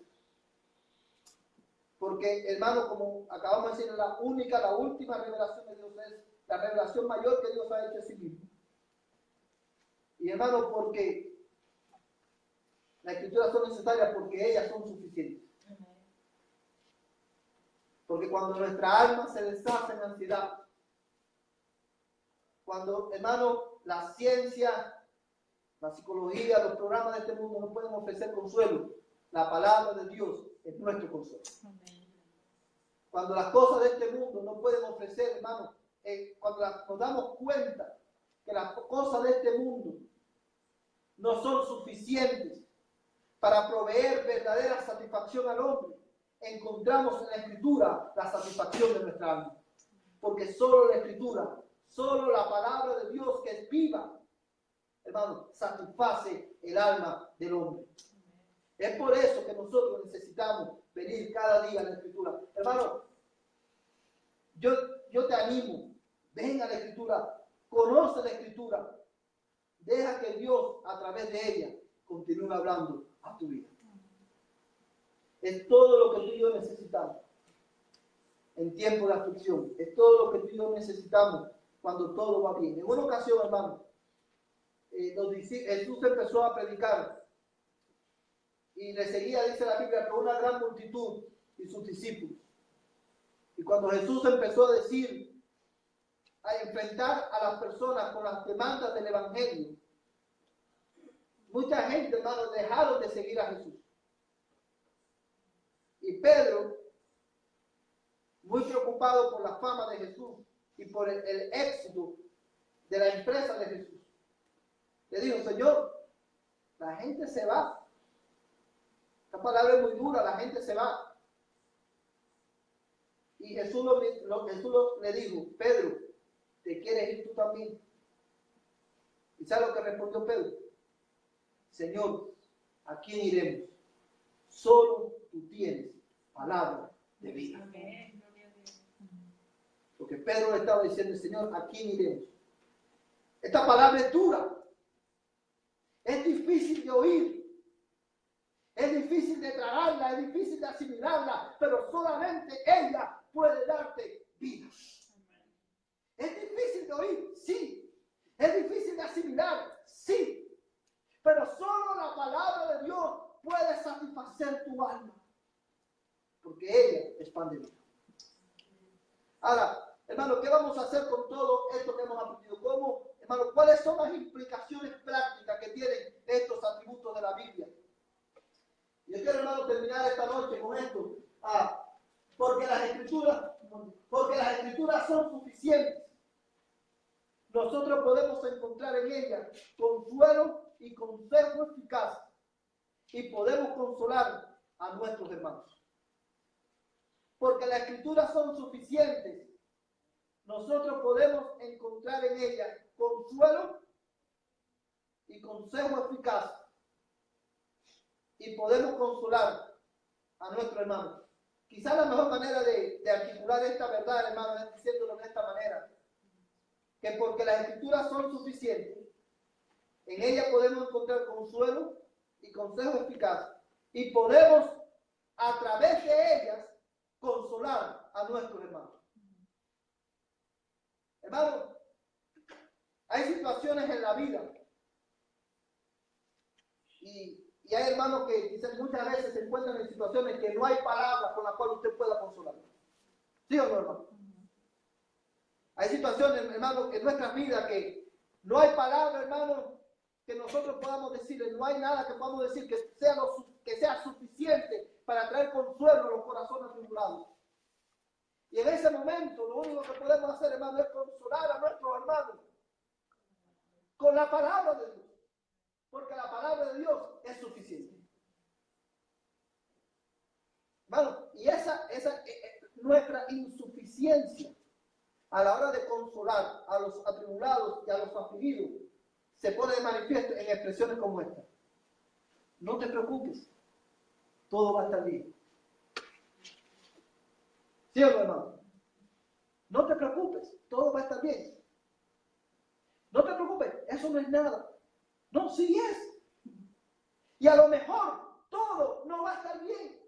Porque, hermano, como acabamos de decir, la última revelación de Dios es la revelación mayor que Dios ha hecho a sí mismo. Y, hermano, porque las Escrituras son necesarias porque ellas son suficientes. Porque cuando nuestra alma se deshace en ansiedad, cuando, hermano, la ciencia, la psicología, los programas de este mundo no pueden ofrecer consuelo, la palabra de Dios es nuestro consuelo. Cuando las cosas de este mundo no pueden ofrecer, hermano, cuando nos damos cuenta que las cosas de este mundo no son suficientes para proveer verdadera satisfacción al hombre, encontramos en la Escritura la satisfacción de nuestra alma. Porque solo la Escritura, solo la palabra de Dios que es viva, hermano, satisface el alma del hombre. Es por eso que nosotros necesitamos venir cada día a la Escritura. Hermano, yo te animo, ven a la Escritura, conoce la Escritura, deja que Dios a través de ella continúe hablando a tu vida. Es todo lo que tú y yo necesitamos en tiempo de aflicción. Es todo lo que tú y yo necesitamos cuando todo va bien. En una ocasión, hermano, Jesús empezó a predicar y le seguía, dice la Biblia, con una gran multitud y sus discípulos. Y cuando Jesús empezó a decir, a enfrentar a las personas con las demandas del Evangelio, mucha gente, hermanos, dejaron de seguir a Jesús. Y Pedro, muy preocupado por la fama de Jesús y por el éxito de la empresa de Jesús, le dijo, Señor, la gente se va. Esta palabra es muy dura, la gente se va. Y Jesús le dijo, Pedro, ¿te quieres ir tú también? ¿Y sabes lo que respondió Pedro? Señor, ¿a quién iremos? Solo tú tienes palabra de vida. Porque Pedro le estaba diciendo, Señor, ¿a quién iremos? Esta palabra es dura. Es difícil de oír. Es difícil de tragarla, es difícil de asimilarla, pero solamente ella puede darte vida. Es difícil de oír, sí. Es difícil de asimilar, sí. Pero solo la palabra de Dios puede satisfacer tu alma. Porque ella es pan de vida. Ahora, hermano, ¿qué vamos a hacer con todo esto que hemos aprendido? ¿Cómo, hermano, cuáles son las implicaciones prácticas que tienen estos atributos de la Biblia? Yo quiero, hermano, terminar esta noche con esto. Porque las escrituras son suficientes. Nosotros podemos encontrar en ellas consuelo y consejo eficaz. Y podemos consolar a nuestros hermanos. Porque las escrituras son suficientes. Nosotros podemos encontrar en ellas consuelo y consejo eficaz. Y podemos consolar a nuestro hermano. Quizás la mejor manera de articular esta verdad, hermano, es diciéndolo de esta manera. Que porque las escrituras son suficientes, en ellas podemos encontrar consuelo y consejo eficaz. Y podemos, a través de ellas, consolar a nuestros hermanos. Hermano, hay situaciones en la vida. Y hay hermanos que quizás muchas veces se encuentran en situaciones que no hay palabras con las cuales usted pueda consolar. ¿Sí o no, hermano? Hay situaciones, hermano, en nuestras vidas que no hay palabras, hermano, que nosotros podamos decirle. No hay nada que podamos decir que sea suficiente para traer consuelo a los corazones atribulados. Y en ese momento, lo único que podemos hacer, hermano, es consolar a nuestros hermanos con la palabra de Dios. Porque la palabra de Dios es suficiente. Hermano, y esa nuestra insuficiencia a la hora de consolar a los atribulados y a los afligidos se pone de manifiesto en expresiones como esta. No te preocupes, todo va a estar bien. ¿Sí o no, hermano? No te preocupes, todo va a estar bien. No te preocupes, eso no es nada. No, sí es. Y a lo mejor todo no va a estar bien.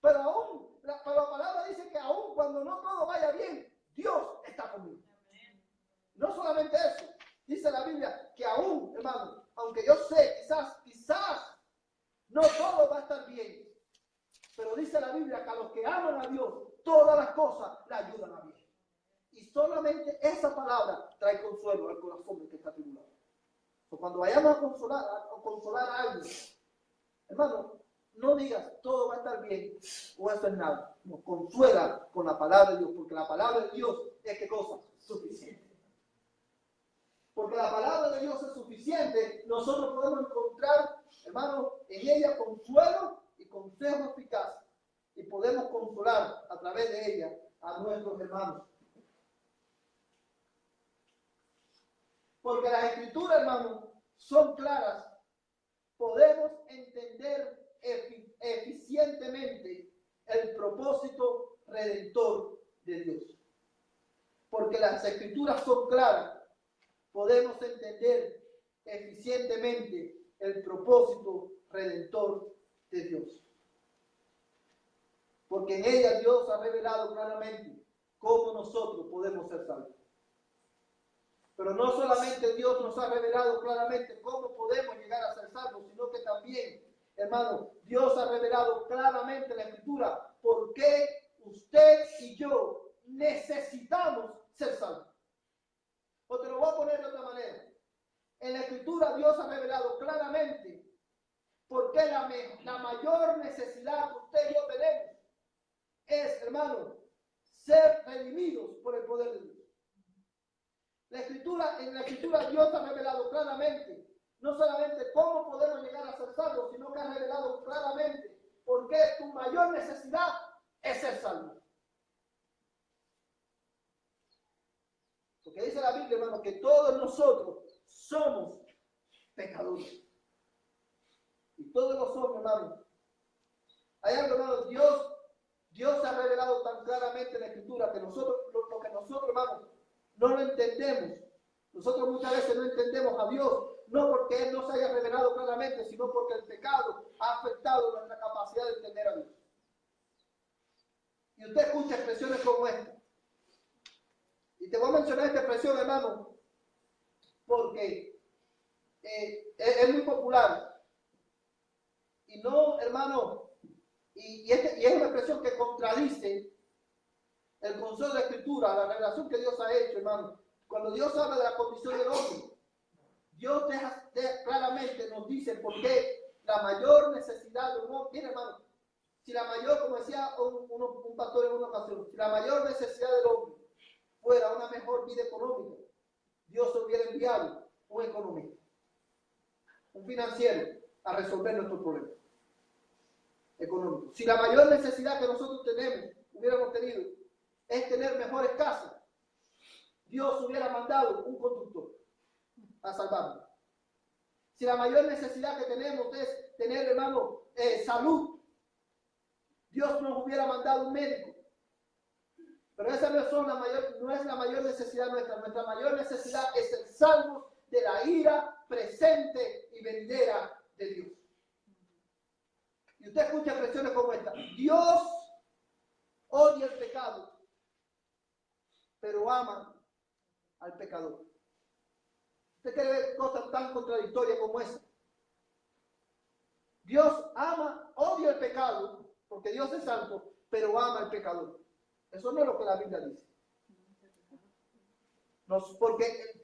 Pero aún, la palabra dice que aún cuando no todo vaya bien, Dios está conmigo. No solamente eso, dice la Biblia que aún, hermano, aunque yo sé, quizás no todo va a estar bien. Pero dice la Biblia que a los que aman a Dios, todas las cosas le ayudan a bien. Y solamente esa palabra trae consuelo al corazón del que está atribulado. Cuando vayamos a consolar a alguien, hermano, no digas todo va a estar bien o eso es nada. Nos consuela con la palabra de Dios, porque la palabra de Dios es ¿qué cosa? Suficiente. Porque la palabra de Dios es suficiente, nosotros podemos encontrar, hermano, en ella consuelo y consejo eficaz. Y podemos consolar a través de ella a nuestros hermanos. Porque las escrituras, hermanos, son claras. Podemos entender eficientemente el propósito redentor de Dios. Porque las escrituras son claras. Podemos entender eficientemente el propósito redentor de Dios. Porque en ella Dios ha revelado claramente cómo nosotros podemos ser salvos. Pero no solamente Dios nos ha revelado claramente cómo podemos llegar a ser salvos, sino que también, hermano, Dios ha revelado claramente en la Escritura por qué usted y yo necesitamos ser salvos. O te lo voy a poner de otra manera. En la Escritura Dios ha revelado claramente por qué la mayor necesidad que usted y yo tenemos es, hermano, ser redimidos por el poder de Dios. En la Escritura Dios ha revelado claramente no solamente cómo podemos llegar a ser salvos, sino que ha revelado claramente por qué tu mayor necesidad es ser salvo. Porque dice la Biblia, hermano, que todos nosotros somos pecadores. Y todos los hombres, hermano. Hay algo, hermano, Dios ha revelado tan claramente en la Escritura que nosotros, lo que nosotros, hermano, no lo entendemos. Nosotros muchas veces no entendemos a Dios, no porque Él nos haya revelado claramente, sino porque el pecado ha afectado nuestra capacidad de entender a Dios. Y usted escucha expresiones como esta. Y te voy a mencionar esta expresión, hermano, porque es muy popular. Y no, hermano, y es una expresión que contradice el consejo de la Escritura, la revelación que Dios ha hecho, hermano. Cuando Dios habla de la condición del hombre, Dios claramente nos dice por qué la mayor necesidad de un hombre, mira, hermano, si la mayor, como decía un pastor en una ocasión, si la mayor necesidad del hombre fuera una mejor vida económica, Dios hubiera enviado un economista, un financiero, a resolver nuestros problemas económicos. Si la mayor necesidad que nosotros hubiéramos tenido, es tener mejores casas, Dios hubiera mandado un conductor a salvarnos. Si la mayor necesidad que tenemos es tener, hermano, salud, Dios nos hubiera mandado un médico. Pero esa no es la mayor necesidad nuestra. Nuestra mayor necesidad es el salvo de la ira presente y venidera de Dios. Y usted escucha expresiones como esta. Dios odia el pecado, pero ama al pecador. Usted quiere ver cosas tan contradictorias como esa. Dios odia el pecado, porque Dios es santo, pero ama al pecador. Eso no es lo que la Biblia dice. Porque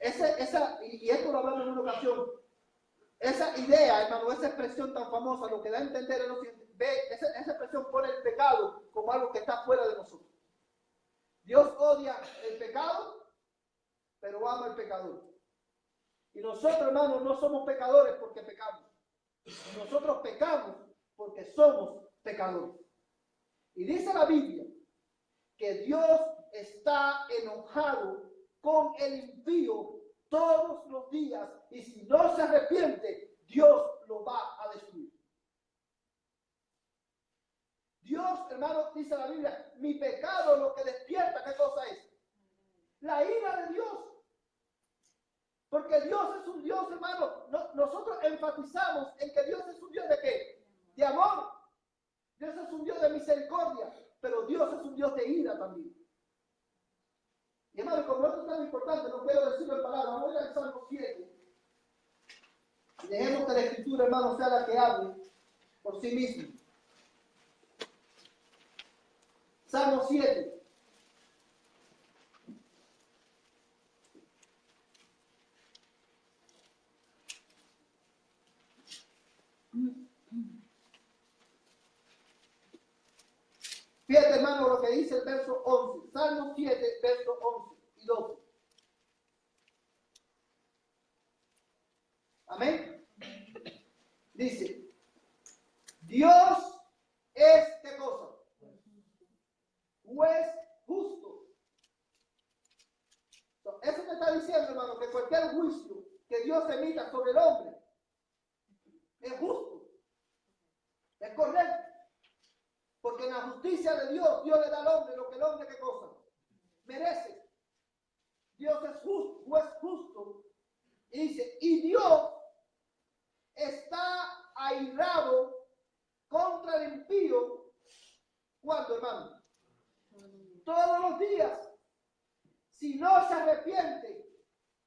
y esto lo hablamos en una ocasión, esa idea, hermano, esa expresión tan famosa, lo que da a entender es lo siguiente. Esa expresión pone el pecado como algo que está fuera de nosotros. Dios odia el pecado, pero ama al pecador. Y nosotros, hermanos, no somos pecadores porque pecamos. Nosotros pecamos porque somos pecadores. Y dice la Biblia que Dios está enojado con el impío todos los días, y si no se arrepiente, Dios lo va a destruir. Dios, hermano, dice la Biblia, mi pecado lo que despierta, ¿qué cosa es? La ira de Dios. Porque Dios es un Dios, hermano, nosotros enfatizamos en que Dios es un Dios de ¿qué? De amor. Dios es un Dios de misericordia, pero Dios es un Dios de ira también. Y hermano, como esto es tan importante, no quiero decirlo en palabras, vamos a ir al Salmo 7. Y dejemos que la Escritura, hermano, sea la que hable por sí misma. Salmo 7. Fíjate, hermano, lo que dice el verso 11. Salmo 7, verso 11 y 12. Amén. Dice, Dios es, ¿qué cosa? Juez justo. Eso me está diciendo, hermano, que cualquier juicio que Dios emita sobre el hombre es justo, es correcto. Porque en la justicia de Dios, Dios le da al hombre lo que el hombre, ¿qué cosa? Merece. Dios es justo, juez justo. Y dice, y Dios está airado contra el impío. ¿Cuándo, hermano? Todos los días. Si no se arrepiente,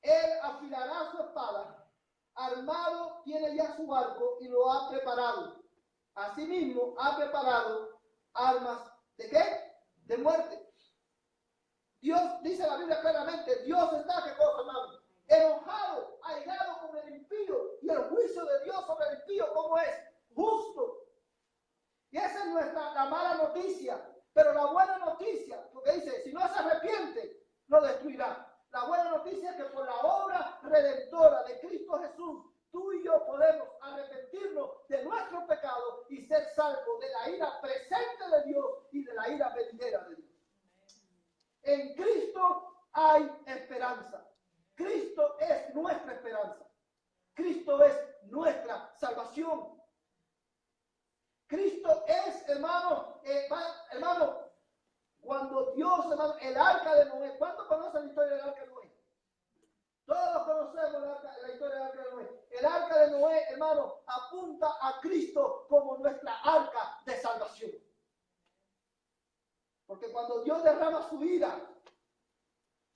él afilará su espada. Armado tiene ya su arco y lo ha preparado. Asimismo, ha preparado armas ¿de qué? de muerte. Dios, dice la Biblia claramente, Dios está, ¿qué cosa, hermano? Enojado, airado con el impío, y el juicio de Dios sobre el impío, ¿cómo es? Justo. Y esa es la mala noticia. Pero la buena noticia, porque dice, si no se arrepiente, lo destruirá. La buena noticia es que por la obra redentora de Cristo Jesús, tú y yo podemos arrepentirnos de nuestros pecados y ser salvos de la ira presente de Dios y de la ira venidera de Dios. En Cristo hay esperanza. Cristo es nuestra esperanza. Cristo es nuestra salvación. Cristo es, hermano, cuando Dios, hermano, el arca de Noé. ¿Cuántos conocen la historia del arca de Noé? Todos conocemos la historia del arca de Noé. El arca de Noé, hermano, apunta a Cristo como nuestra arca de salvación. Porque cuando Dios derrama su ira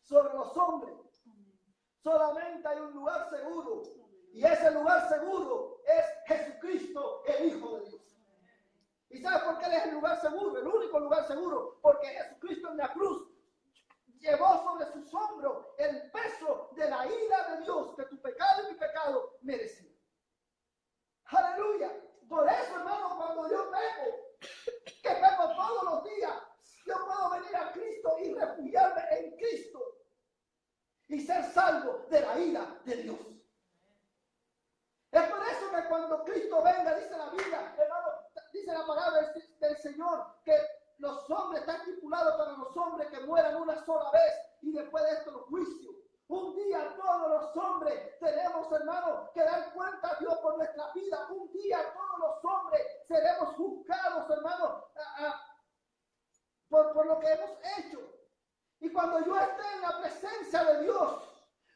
sobre los hombres, solamente hay un lugar seguro. Y ese lugar seguro es Jesucristo, el Hijo de Dios. ¿Y sabes por qué Él es el lugar seguro? El único lugar seguro. Porque Jesucristo en la cruz llevó sobre sus hombros el peso de la ira de Dios que tu pecado y mi pecado merecían. Aleluya. Por eso, hermano, cuando yo peco todos los días, yo puedo venir a Cristo y refugiarme en Cristo y ser salvo de la ira de Dios. Es por eso que cuando Cristo venga, dice la Biblia, hermano, dice la palabra del Señor, que los hombres, está estipulado para los hombres que mueran una sola vez y después de esto los juicios. Un día todos los hombres tenemos, hermano, que dar cuenta a Dios por nuestra vida. Un día todos los hombres seremos juzgados, hermano, por lo que hemos hecho. Y cuando yo esté en la presencia de Dios,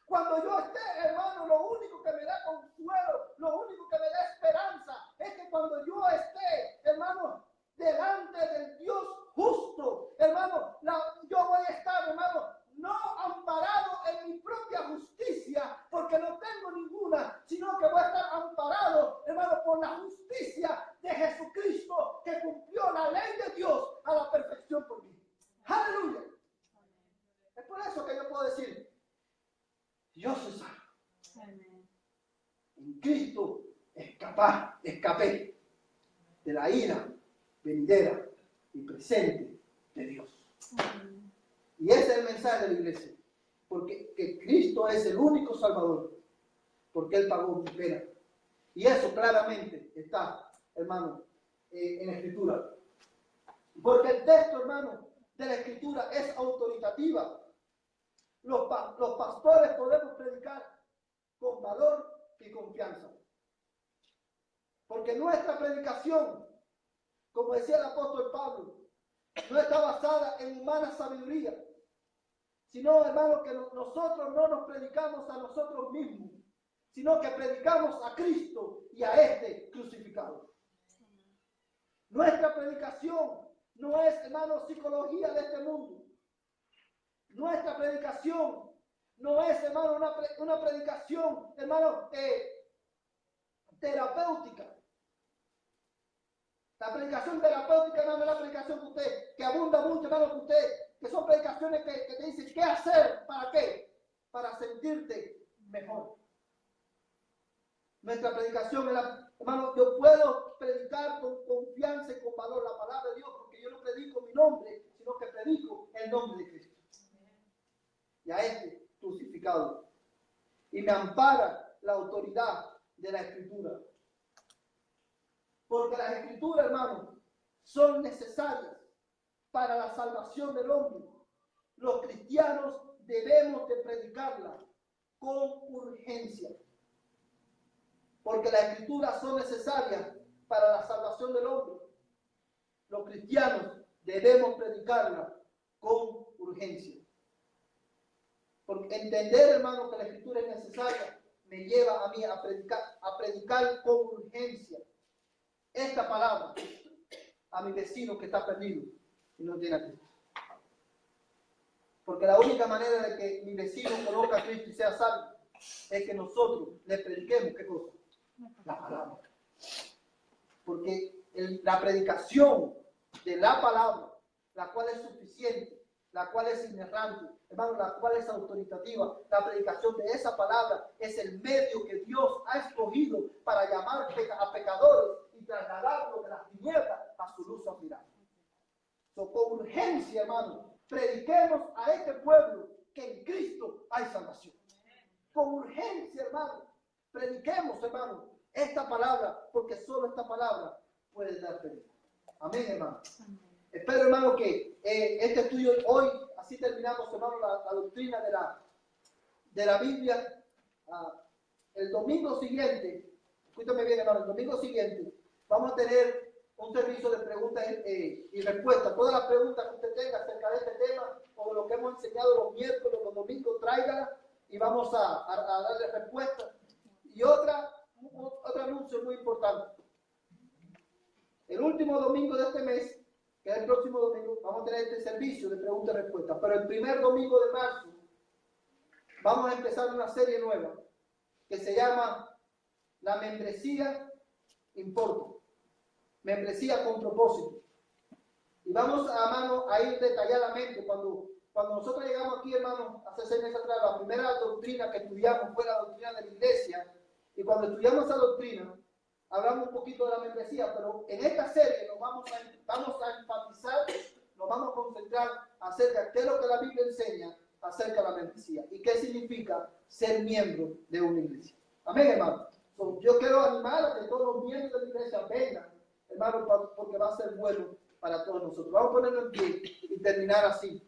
cuando yo esté, hermano, lo único que me da consuelo, lo único que me da esperanza, es que cuando yo esté, hermano, delante del Dios justo, hermano, yo voy a estar, hermano, no amparado en mi propia justicia, porque no tengo ninguna, sino que voy a estar amparado, hermano, por la justicia de Jesucristo, que cumplió la ley de Dios a la perfección por mí. ¡Aleluya! Es por eso que yo puedo decir, yo soy salvo. En Cristo escapé de la ira venidera y presente de Dios. Y ese es el mensaje de la iglesia. Porque que Cristo es el único Salvador. Porque Él pagó mi pena. Y eso claramente está, hermano, en la Escritura. Porque el texto, hermano, de la Escritura es autoritativa. Los pastores podemos predicar con valor y confianza. Porque nuestra predicación, como decía el apóstol Pablo, no está basada en humana sabiduría, sino, hermano, que nosotros no nos predicamos a nosotros mismos, sino que predicamos a Cristo y a este crucificado. Nuestra predicación no es, hermano, psicología de este mundo. Nuestra predicación no es, hermano, una predicación, hermano, terapéutica. La predicación terapéutica, hermano, es la predicación que abunda mucho, hermano, que son predicaciones que te dicen qué hacer, ¿para qué? Para sentirte mejor. Nuestra predicación, hermano, yo puedo predicar con confianza y con valor la palabra de Dios, porque yo no predico mi nombre, sino que predico el nombre de Cristo. Y a este crucificado. Y me ampara la autoridad de la Escritura. Porque las Escrituras, hermano, son necesarias para la salvación del hombre. Los cristianos debemos de predicarla con urgencia. Porque las Escrituras son necesarias para la salvación del hombre. Los cristianos debemos predicarla con urgencia. Porque entender, hermano, que la Escritura es necesaria me lleva a mí a predicar con urgencia esta palabra a mi vecino que está perdido y no tiene a Cristo. Porque la única manera de que mi vecino conozca a Cristo y sea salvo es que nosotros le prediquemos, ¿qué cosa? La palabra. Porque la predicación de la palabra la cual es suficiente, la cual es inerrante, hermano, la cual es autoritativa. La predicación de esa palabra es el medio que Dios ha escogido para llamar a pecadores y trasladarlos de las tinieblas a su luz admirable. So, con urgencia, hermano, prediquemos a este pueblo que en Cristo hay salvación. Con urgencia, hermano, prediquemos, hermano, esta palabra, porque solo esta palabra puede dar peligro. Amén, hermano. Amén. Espero, hermano, que este estudio hoy, así terminamos, hermano, la doctrina de la Biblia. El domingo siguiente, escúchame bien, hermano, el domingo siguiente vamos a tener un servicio de preguntas y respuestas. Todas las preguntas que usted tenga acerca de este tema o de lo que hemos enseñado los miércoles, los domingos, tráigalas y vamos a darle respuestas. Y otro anuncio muy importante. El último domingo de este mes, que es el próximo domingo, vamos a tener este servicio de preguntas y respuestas. Pero el primer domingo de marzo vamos a empezar una serie nueva que se llama La membresía importa. Membresía con propósito. Y vamos a ir detalladamente. Cuando nosotros llegamos aquí, hermanos, hace 6 meses atrás, la primera doctrina que estudiamos fue la doctrina de la iglesia. Y cuando estudiamos esa doctrina, hablamos un poquito de la membresía, pero en esta serie nos vamos a enfatizar, nos vamos a concentrar acerca de qué es lo que la Biblia enseña acerca de la membresía y qué significa ser miembro de una iglesia. Amén, hermano. Yo quiero animar a que todos los miembros de la iglesia vengan, hermano, porque va a ser bueno para todos nosotros. Vamos a ponernos en pie y terminar así.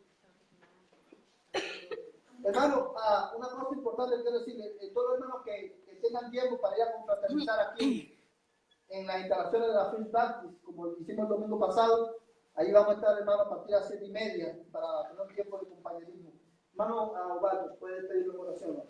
Hermano, una cosa importante que quiero decirle, todos los hermanos que tengan tiempo para ir a confraternizar aquí en las instalaciones de la First Baptist, como hicimos el domingo pasado, ahí vamos a estar, hermano, a partir de las 7:30 para tener un tiempo de compañerismo. Hermano Osvaldo, ¿puedes pedir una oración?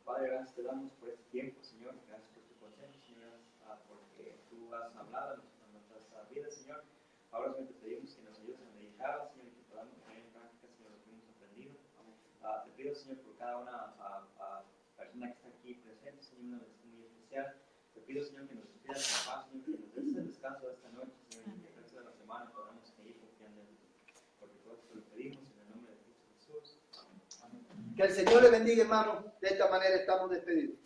Padre, gracias te damos por este tiempo, Señor. Gracias por tu consejo, Señor, porque tú has hablado en nuestras vidas, Señor. Ahora te pedimos que nos ayudes a meditar, Señor, y que podamos poner en práctica, Señor, lo que hemos aprendido. Te pido, Señor, por cada una persona que está aquí presente, Señor, una vez muy especial. Te pido, Señor, que nos despidas en paz, Señor, que nos des el descanso de esta noche, Señor, y que el resto de la semana podamos seguir confiando en ti. Porque todo esto lo pedimos en el nombre de Cristo Jesús. Amén. Que el Señor le bendiga, hermano. De esta manera estamos despedidos.